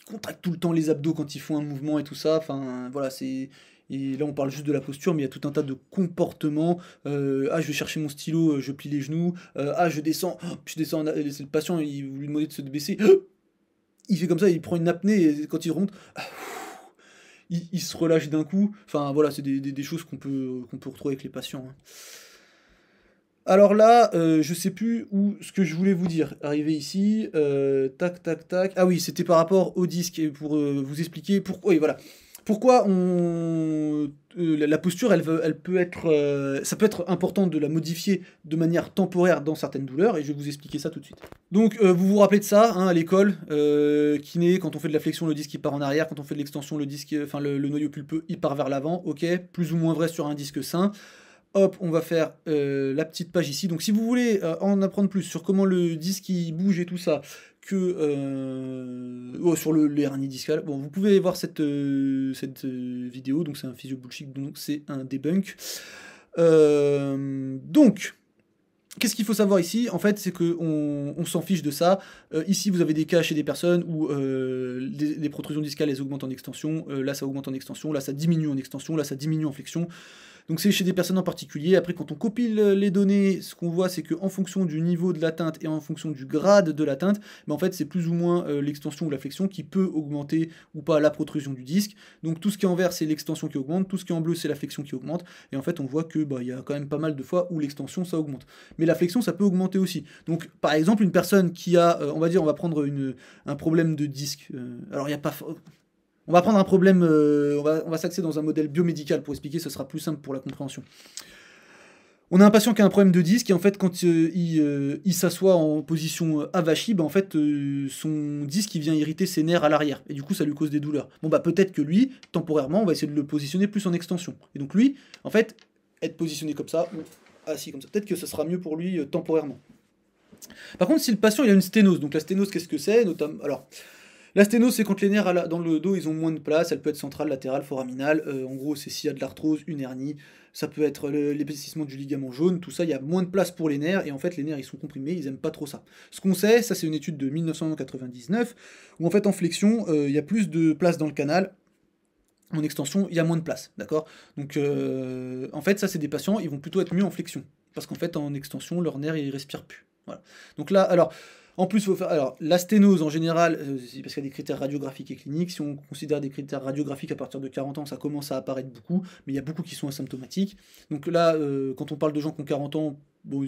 contractent tout le temps les abdos quand ils font un mouvement et tout ça. Enfin, voilà, et là, on parle juste de la posture, mais il y a tout un tas de comportements. Je vais chercher mon stylo, je plie les genoux. Je descends, puis je descends. C'est le patient, vous lui demandez de se baisser. Il fait comme ça, il prend une apnée et quand il remonte, il se relâche d'un coup. Enfin, voilà, c'est des choses qu'on peut retrouver avec les patients, hein. Alors là, je sais plus ce que je voulais vous dire. Arrivé ici, tac, tac, tac. Ah oui, c'était par rapport au disque, et pour vous expliquer pourquoi. Oui, voilà. Pourquoi la posture, elle peut être, ça peut être important de la modifier de manière temporaire dans certaines douleurs, et je vais vous expliquer ça tout de suite. Donc, vous vous rappelez de ça, hein, à l'école, kiné, quand on fait de la flexion, le disque il part en arrière, quand on fait de l'extension, le noyau pulpeux il part vers l'avant, ok, plus ou moins vrai sur un disque sain. Hop, on va faire la petite page ici. Donc si vous voulez en apprendre plus sur comment le disque il bouge et tout ça, sur les hernies discales, bon, vous pouvez voir cette vidéo, donc c'est un physio bullshit, donc c'est un debunk. Donc, qu'est-ce qu'il faut savoir ici? En fait, c'est qu'on s'en fiche de ça. Ici, vous avez des cas chez des personnes où les protrusions discales, elles augmentent en extension. Là, ça augmente en extension. Là, ça diminue en extension. Là, ça diminue en flexion. Donc c'est chez des personnes en particulier. Après, quand on compile les données, ce qu'on voit, c'est qu'en fonction du niveau de l'atteinte et en fonction du grade de l'atteinte, en fait, c'est plus ou moins l'extension ou la flexion qui peut augmenter ou pas la protrusion du disque. Donc tout ce qui est en vert, c'est l'extension qui augmente, tout ce qui est en bleu, c'est la flexion qui augmente. Et en fait, on voit que il y a quand même pas mal de fois où l'extension, ça augmente. Mais la flexion, ça peut augmenter aussi. Donc, par exemple, une personne qui a, on va prendre un problème de disque. Alors, il n'y a pas... On va prendre un problème, on va s'axer dans un modèle biomédical pour expliquer, ce sera plus simple pour la compréhension. On a un patient qui a un problème de disque et en fait quand il s'assoit en position avachie, en fait son disque il vient irriter ses nerfs à l'arrière et du coup ça lui cause des douleurs. Bon peut-être que lui, temporairement, on va essayer de le positionner plus en extension. Et donc lui, en fait, être positionné comme ça, ou assis comme ça, peut-être que ce sera mieux pour lui temporairement. Par contre si le patient il a une sténose, donc la sténose qu'est-ce que c'est notamment, alors la sténose, c'est quand les nerfs dans le dos, ils ont moins de place, elle peut être centrale, latérale, foraminale, en gros, c'est s'il y a de l'arthrose, une hernie, ça peut être l'épaississement du ligament jaune, tout ça, il y a moins de place pour les nerfs, et en fait, les nerfs, ils sont comprimés, ils aiment pas trop ça. Ce qu'on sait, ça c'est une étude de 1999, où en fait, en flexion, il y a plus de place dans le canal, en extension, il y a moins de place, d'accord? Donc, en fait, ça, c'est des patients, ils vont plutôt être mieux en flexion, parce qu'en fait, en extension, leurs nerfs, ils respirent plus. Voilà. Donc là, alors... En plus, il faut faire. Alors, la sténose en général, c'est parce qu'il y a des critères radiographiques et cliniques. Si on considère des critères radiographiques à partir de 40 ans, ça commence à apparaître beaucoup, mais il y a beaucoup qui sont asymptomatiques. Donc là, quand on parle de gens qui ont 40 ans, bon,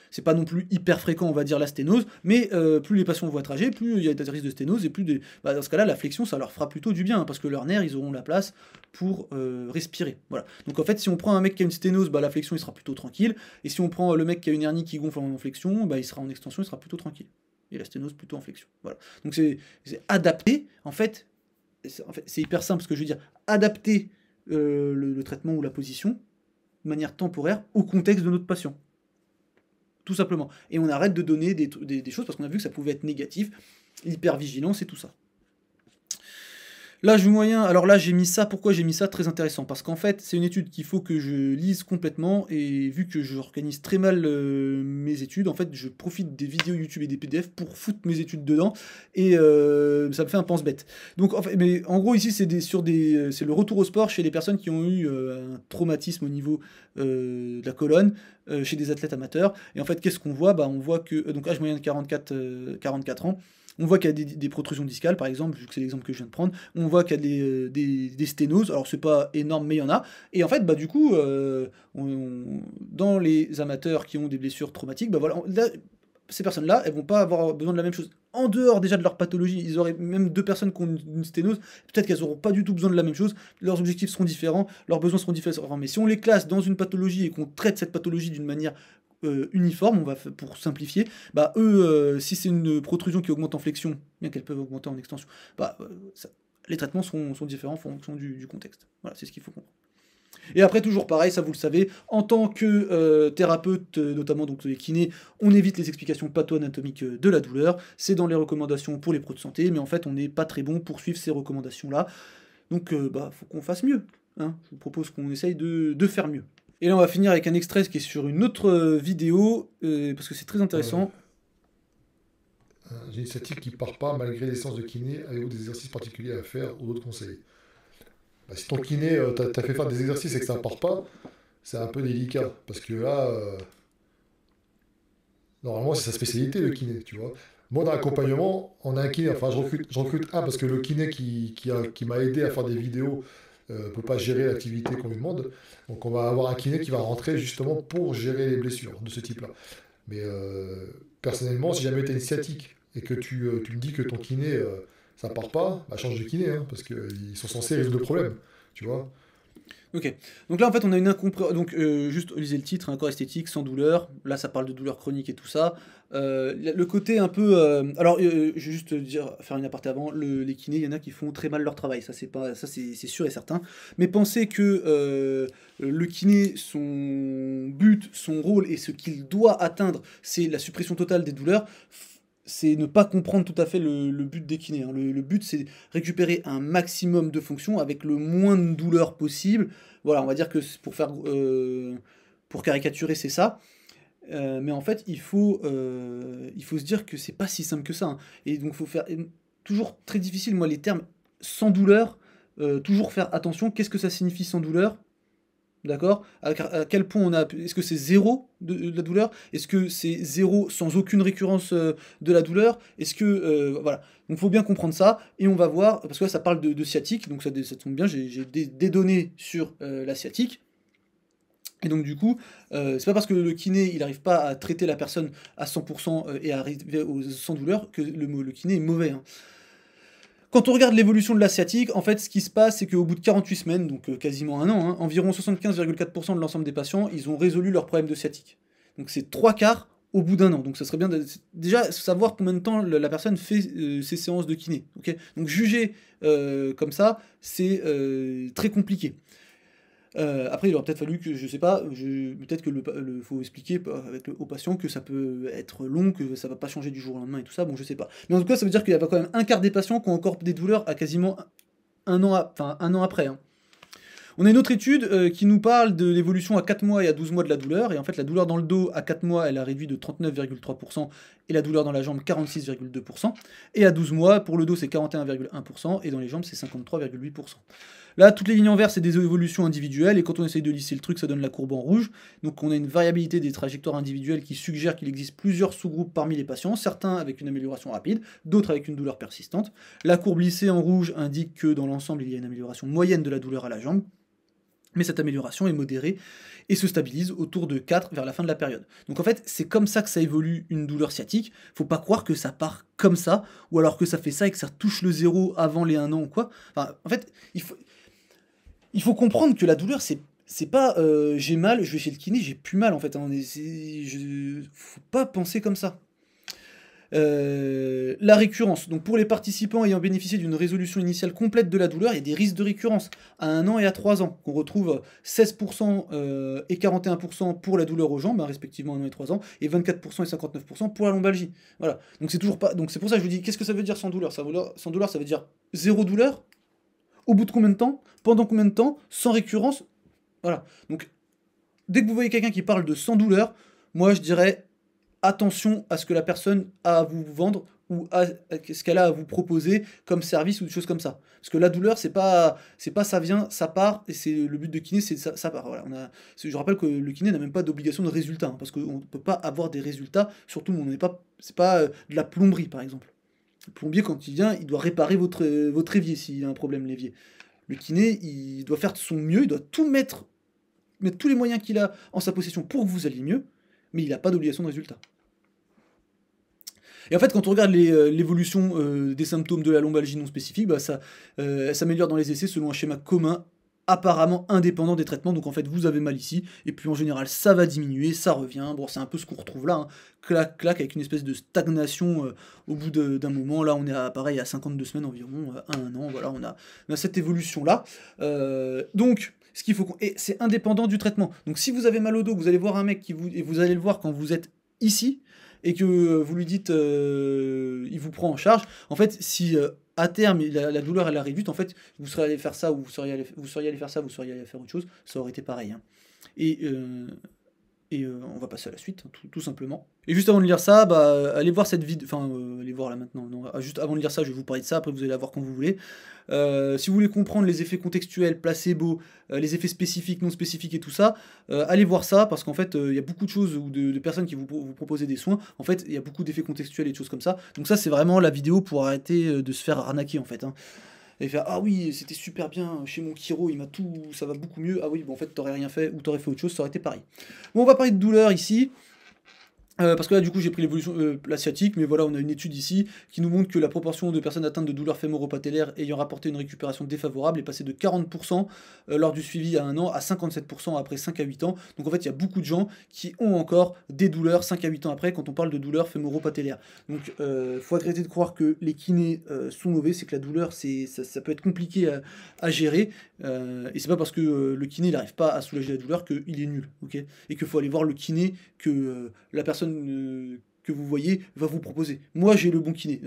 c'est pas non plus hyper fréquent, on va dire, la sténose, mais plus les patients vont être âgés, plus il y a des risques de sténose, et plus dans ce cas-là, la flexion, ça leur fera plutôt du bien, hein, parce que leurs nerfs, ils auront la place pour respirer. Voilà. Donc en fait, si on prend un mec qui a une sténose, la flexion, il sera plutôt tranquille, et si on prend le mec qui a une hernie qui gonfle en flexion, il sera en extension, il sera plutôt tranquille. Et la sténose plutôt en flexion. Voilà. Donc c'est adapté, en fait, c'est hyper simple ce que je veux dire, adapter le traitement ou la position de manière temporaire au contexte de notre patient. Tout simplement. Et on arrête de donner des choses parce qu'on a vu que ça pouvait être négatif, l'hypervigilance et tout ça. L'âge moyen, alors là j'ai mis ça, pourquoi j'ai mis ça? Très intéressant, parce qu'en fait c'est une étude qu'il faut que je lise complètement, et vu que j'organise très mal mes études, en fait je profite des vidéos YouTube et des PDF pour foutre mes études dedans, et ça me fait un pense-bête. Donc mais en gros ici c'est le retour au sport chez les personnes qui ont eu un traumatisme au niveau de la colonne, chez des athlètes amateurs, et en fait qu'est-ce qu'on voit? On voit que, donc âge moyen de 44 ans, on voit qu'il y a des protrusions discales, par exemple, vu que c'est l'exemple que je viens de prendre. On voit qu'il y a des sténoses. Alors, c'est pas énorme, mais il y en a. Et en fait, du coup, dans les amateurs qui ont des blessures traumatiques, ces personnes-là, elles vont pas avoir besoin de la même chose. En dehors déjà de leur pathologie, ils auraient même deux personnes qui ont une sténose, peut-être qu'elles n'auront pas du tout besoin de la même chose. Leurs objectifs seront différents, leurs besoins seront différents. Mais si on les classe dans une pathologie et qu'on traite cette pathologie d'une manière uniforme, pour simplifier, eux, si c'est une protrusion qui augmente en flexion, bien qu'elles peuvent augmenter en extension, les traitements sont différents en fonction du contexte. Voilà, c'est ce qu'il faut comprendre. Et après, toujours pareil, ça vous le savez, en tant que thérapeute, notamment donc les kinés, on évite les explications patho-anatomiques de la douleur, c'est dans les recommandations pour les pros de santé, mais en fait, on n'est pas très bon pour suivre ces recommandations-là, donc faut qu'on fasse mieux. Hein. Je vous propose qu'on essaye de faire mieux. Et là, on va finir avec un extrait qui est sur une autre vidéo, parce que c'est très intéressant. J'ai une sciatique qui part pas malgré les séances de kiné. Avez-vous des exercices particuliers à faire ou d'autres conseils? Si ton kiné t'a fait faire des exercices et que ça ne part pas, c'est un peu délicat. Parce que là, normalement, c'est sa spécialité, le kiné, tu vois. Moi, dans l'accompagnement, on a un kiné. Enfin, je recrute un parce que le kiné qui m'a aidé à faire des vidéos ne peut pas gérer l'activité qu'on lui demande. Donc on va avoir un kiné qui va rentrer justement pour gérer les blessures de ce type-là. Mais personnellement, si jamais tu as une sciatique et que tu me dis que ton kiné, ça part pas, change de kiné, hein, parce qu'ils sont censés résoudre le problème, tu vois. Ok, donc là en fait on a une incompréhension, donc juste lisez le titre, un corps esthétique sans douleur, là ça parle de douleur chronique et tout ça, le côté un peu, alors je vais juste faire une aparté avant, les kinés, il y en a qui font très mal leur travail, ça c'est sûr et certain, mais pensez que le kiné, son but, son rôle et ce qu'il doit atteindre, c'est la suppression totale des douleurs, c'est ne pas comprendre tout à fait le but des kinés. Hein. Le but, c'est récupérer un maximum de fonctions avec le moins de douleur possible. Voilà, on va dire que pour faire pour caricaturer, c'est ça. Mais en fait, il faut se dire que c'est pas si simple que ça, hein. Et donc, il faut faire toujours très difficile, moi, les termes sans douleur, toujours faire attention. Qu'est-ce que ça signifie sans douleur? D'accord? À quel point on a. Est-ce que c'est zéro de la douleur? Est-ce que c'est zéro sans aucune récurrence de la douleur? Est-ce que. Voilà. Donc, il faut bien comprendre ça. Et on va voir. Parce que là, ça parle de sciatique. Donc, ça tombe bien. J'ai des données sur la sciatique. Et donc du coup, c'est pas parce que le kiné il n'arrive pas à traiter la personne à 100% et à arriver sans douleur que le kiné est mauvais, hein. Quand on regarde l'évolution de la sciatique, en fait ce qui se passe c'est qu'au bout de 48 semaines, donc quasiment un an, hein, environ 75,4% de l'ensemble des patients, ils ont résolu leur problème de sciatique. Donc c'est 3 quarts au bout d'un an. Donc ça serait bien de déjà savoir combien de temps la personne fait ses séances de kiné. Okay, donc juger comme ça, c'est très compliqué. Après, il aurait peut-être fallu que, je sais pas, peut-être que faut expliquer au patient que ça peut être long, que ça va pas changer du jour au lendemain et tout ça, bon, je sais pas. Mais en tout cas, ça veut dire qu'il y a quand même un quart des patients qui ont encore des douleurs à quasiment un an après, hein. On a une autre étude qui nous parle de l'évolution à 4 mois et à 12 mois de la douleur, et en fait la douleur dans le dos à 4 mois elle a réduit de 39,3%, et la douleur dans la jambe 46,2%, et à 12 mois pour le dos c'est 41,1%, et dans les jambes c'est 53,8%. Là, toutes les lignes en vert, c'est des évolutions individuelles, et quand on essaye de lisser le truc, ça donne la courbe en rouge. Donc on a une variabilité des trajectoires individuelles qui suggère qu'il existe plusieurs sous-groupes parmi les patients, certains avec une amélioration rapide, d'autres avec une douleur persistante. La courbe lissée en rouge indique que dans l'ensemble, il y a une amélioration moyenne de la douleur à la jambe, mais cette amélioration est modérée et se stabilise autour de 4 vers la fin de la période. Donc en fait, c'est comme ça que ça évolue une douleur sciatique. Faut pas croire que ça part comme ça, ou alors que ça fait ça et que ça touche le zéro avant les 1 an ou quoi. Enfin, en fait, il faut comprendre que la douleur, c'est pas j'ai mal, je vais chez le kiné, j'ai plus mal en fait, hein. Faut pas penser comme ça. La récurrence. Donc pour les participants ayant bénéficié d'une résolution initiale complète de la douleur, il y a des risques de récurrence à 1 an et à 3 ans, qu'on retrouve 16% et 41% pour la douleur aux jambes, hein, respectivement 1 an et 3 ans, et 24% et 59% pour la lombalgie. Voilà. Donc c'est toujours pas. Donc c'est pour ça que je vous dis, qu'est-ce que ça veut dire sans douleur? Sans douleur, ça veut dire zéro douleur. Au bout de combien de temps? Pendant combien de temps? Sans récurrence? Voilà. Donc dès que vous voyez quelqu'un qui parle de sans douleur, moi je dirais attention à ce que la personne a à vous vendre ou à ce qu'elle a à vous proposer comme service ou des choses comme ça. Parce que la douleur, c'est pas ça vient, ça part, et c'est le but de kiné, c'est ça part. Voilà, je rappelle que le kiné n'a même pas d'obligation de résultat, hein, parce qu'on ne peut pas avoir des résultats, surtout on n'est pas, c'est pas de la plomberie par exemple. Le plombier, quand il vient, il doit réparer votre évier s'il y a un problème l'évier. Le kiné, il doit faire de son mieux, il doit tout mettre tous les moyens qu'il a en sa possession pour que vous alliez mieux, mais il n'a pas d'obligation de résultat. Et en fait, quand on regarde l'évolution des symptômes de la lombalgie non spécifique, bah ça s'améliore dans les essais selon un schéma commun, apparemment indépendant des traitements. Donc en fait, vous avez mal ici, et puis en général, ça va diminuer, ça revient. Bon, c'est un peu ce qu'on retrouve là, hein. Clac, clac, avec une espèce de stagnation au bout d'un moment. Là, on est pareil à 52 semaines environ, à 1 an. Voilà, on a cette évolution-là. Donc, ce qu'il faut... Et c'est indépendant du traitement. Donc si vous avez mal au dos, vous allez voir un mec et vous allez le voir quand vous êtes ici, et que vous lui dites il vous prend en charge, en fait, si à terme la douleur elle arrive vite, en fait, vous seriez allé faire ça, ou vous seriez allé faire ça, vous seriez allé faire autre chose, ça aurait été pareil, hein. Et on va passer à la suite, hein, tout simplement. Et juste avant de lire ça, bah, allez voir cette vidéo, enfin, allez voir là maintenant, non, juste avant de lire ça, je vais vous parler de ça, après vous allez la voir quand vous voulez. Si vous voulez comprendre les effets contextuels, placebo, les effets spécifiques, non spécifiques et tout ça, allez voir ça, parce qu'en fait, il y a beaucoup de choses, ou de personnes qui vous proposent des soins, en fait, il y a beaucoup d'effets contextuels et de choses comme ça, donc ça, c'est vraiment la vidéo pour arrêter de se faire arnaquer, en fait, hein. Et faire ah oui, c'était super bien chez mon chiro, il m'a tout, ça va beaucoup mieux. Ah oui, bon en fait t'aurais rien fait ou t'aurais fait autre chose, ça aurait été pareil. Bon, on va parler de douleur ici. Parce que là, du coup, j'ai pris l'évolution la sciatique, mais voilà, on a une étude ici qui nous montre que la proportion de personnes atteintes de douleurs fémoro-patellaires ayant rapporté une récupération défavorable est passée de 40% lors du suivi à 1 an à 57% après 5 à 8 ans. Donc en fait, il y a beaucoup de gens qui ont encore des douleurs 5 à 8 ans après quand on parle de douleurs fémoro-patellaires. Donc faut arrêter de croire que les kinés sont mauvais, c'est que la douleur, ça peut être compliqué à gérer. Et c'est pas parce que le kiné n'arrive pas à soulager la douleur qu'il est nul, ok? Et qu'il faut aller voir le kiné que la personne que vous voyez va vous proposer. Moi, j'ai le bon kiné.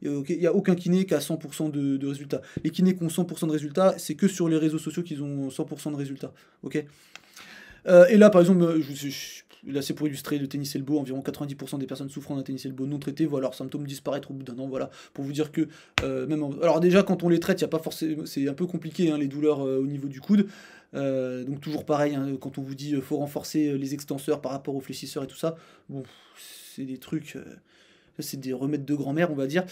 Il n'y a aucun kiné qui a 100% de résultats. Les kinés qui ont 100% de résultats, c'est que sur les réseaux sociaux qu'ils ont 100% de résultats. Ok. Et là, par exemple, là c'est pour illustrer le tennis elbow, environ 90% des personnes souffrant d'un tennis elbow non traité voient leurs symptômes disparaître au bout d'un an, voilà, pour vous dire que alors déjà quand on les traite, il y a pas forcément, c'est un peu compliqué hein, les douleurs au niveau du coude. Donc toujours pareil, hein, quand on vous dit faut renforcer les extenseurs par rapport aux fléchisseurs et tout ça, bon, c'est des trucs, c'est des remèdes de grand-mère on va dire.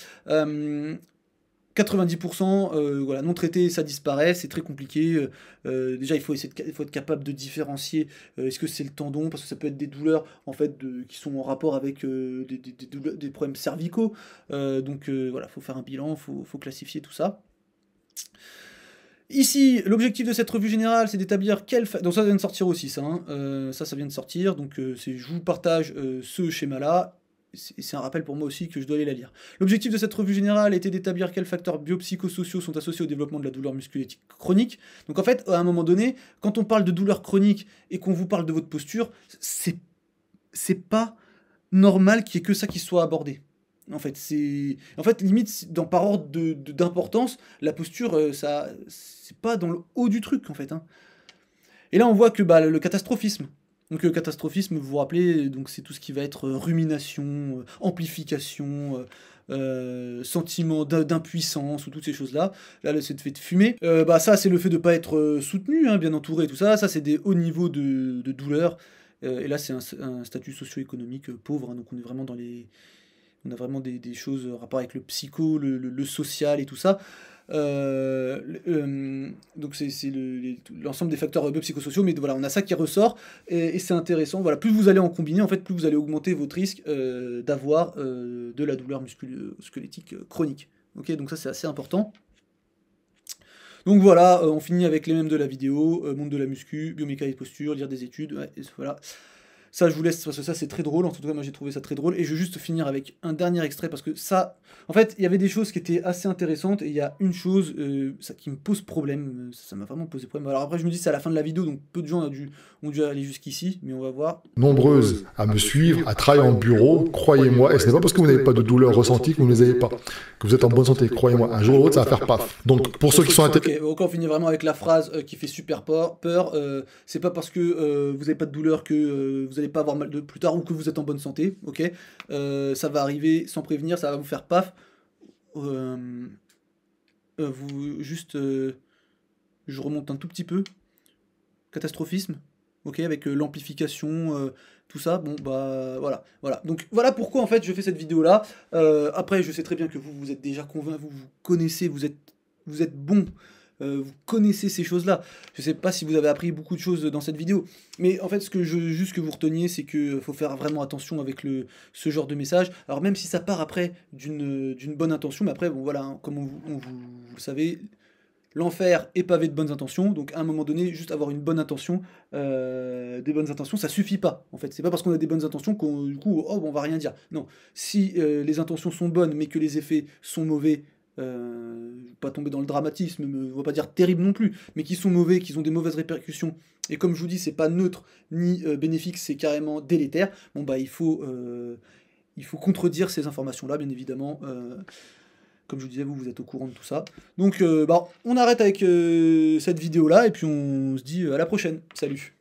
90% voilà, non traité, ça disparaît, c'est très compliqué. Déjà, il faut être capable de différencier est-ce que c'est le tendon, parce que ça peut être des douleurs en fait, qui sont en rapport avec des problèmes cervicaux. Donc voilà, il faut faire un bilan, faut classifier tout ça. Ici, l'objectif de cette revue générale, c'est d'établir donc ça vient de sortir aussi, ça, hein. Ça vient de sortir, donc je vous partage ce schéma-là. C'est un rappel pour moi aussi que je dois aller la lire. L'objectif de cette revue générale était d'établir quels facteurs biopsychosociaux sont associés au développement de la douleur musculoétique chronique. Donc en fait, à un moment donné, quand on parle de douleur chronique et qu'on vous parle de votre posture, c'est pas normal qu'il y ait que ça qui soit abordé. En fait, limite, par ordre d'importance, la posture, c'est pas dans le haut du truc, en fait. Hein. Et là, on voit que le catastrophisme. Donc le catastrophisme, vous vous rappelez, donc c'est tout ce qui va être rumination, amplification, sentiment d'impuissance, ou toutes ces choses-là. Là, c'est le fait de fumer. Ça, c'est le fait de ne pas être soutenu, hein, bien entouré, tout ça. Ça, c'est des hauts niveaux de douleur. Et là, c'est un statut socio-économique pauvre, hein, donc on est vraiment on a vraiment des choses en rapport avec le psycho, le social et tout ça. Donc c'est l'ensemble des facteurs biopsychosociaux, mais voilà, on a ça qui ressort, et c'est intéressant. Voilà, plus vous allez en combiner, en fait, plus vous allez augmenter votre risque d'avoir de la douleur musculo-squelettique chronique. Ok, donc ça c'est assez important. Donc voilà, on finit avec les mêmes de la vidéo, monde de la muscu, biomécanique posture, lire des études, ouais, et voilà. Ça, je vous laisse, parce que ça, c'est très drôle. En tout cas, moi, j'ai trouvé ça très drôle. Et je vais juste finir avec un dernier extrait, parce que ça... En fait, il y avait des choses qui étaient assez intéressantes, et il y a une chose ça, qui me pose problème. Ça m'a vraiment posé problème. Alors après, je me dis, c'est à la fin de la vidéo, donc peu de gens ont dû aller jusqu'ici, mais on va voir. Nombreuses à me suivre, à travailler en bureau, croyez-moi, et ce n'est pas parce que vous n'avez pas de douleurs ressenties que vous ne les avez pas, que vous êtes en bonne santé, croyez-moi, un jour ou l'autre, ça va faire paf. Donc, pour ceux qui sont intéressés... Ok, donc on finit vraiment avec la phrase qui fait super peur. C'est pas parce que vous n'avez pas de douleur que vous n'allez pas avoir mal de plus tard, ou que vous êtes en bonne santé, ok. Ça va arriver sans prévenir, ça va vous faire paf. Je remonte un tout petit peu. Catastrophisme, ok, avec l'amplification, tout ça, bon voilà. Donc voilà pourquoi en fait je fais cette vidéo là. Après je sais très bien que vous êtes déjà convaincu, vous connaissez, vous êtes bon. Vous connaissez ces choses-là. Je sais pas si vous avez appris beaucoup de choses dans cette vidéo, mais en fait, ce que je veux juste que vous reteniez, c'est qu'il faut faire vraiment attention avec ce genre de message. Alors même si ça part après d'une bonne intention, mais après, bon voilà, hein, comme vous le savez, l'enfer est pavé de bonnes intentions, donc à un moment donné, juste avoir une bonne intention, des bonnes intentions, ça suffit pas. En fait, c'est pas parce qu'on a des bonnes intentions qu'on du coup, oh, bon, on va rien dire. Non, si les intentions sont bonnes, mais que les effets sont mauvais, pas tomber dans le dramatisme, on va pas dire terrible non plus, mais qui sont mauvais, qui ont des mauvaises répercussions, et comme je vous dis, c'est pas neutre ni bénéfique, c'est carrément délétère, bon il faut contredire ces informations-là, bien évidemment. Comme je vous disais, vous êtes au courant de tout ça. Donc on arrête avec cette vidéo-là, et puis on se dit à la prochaine. Salut!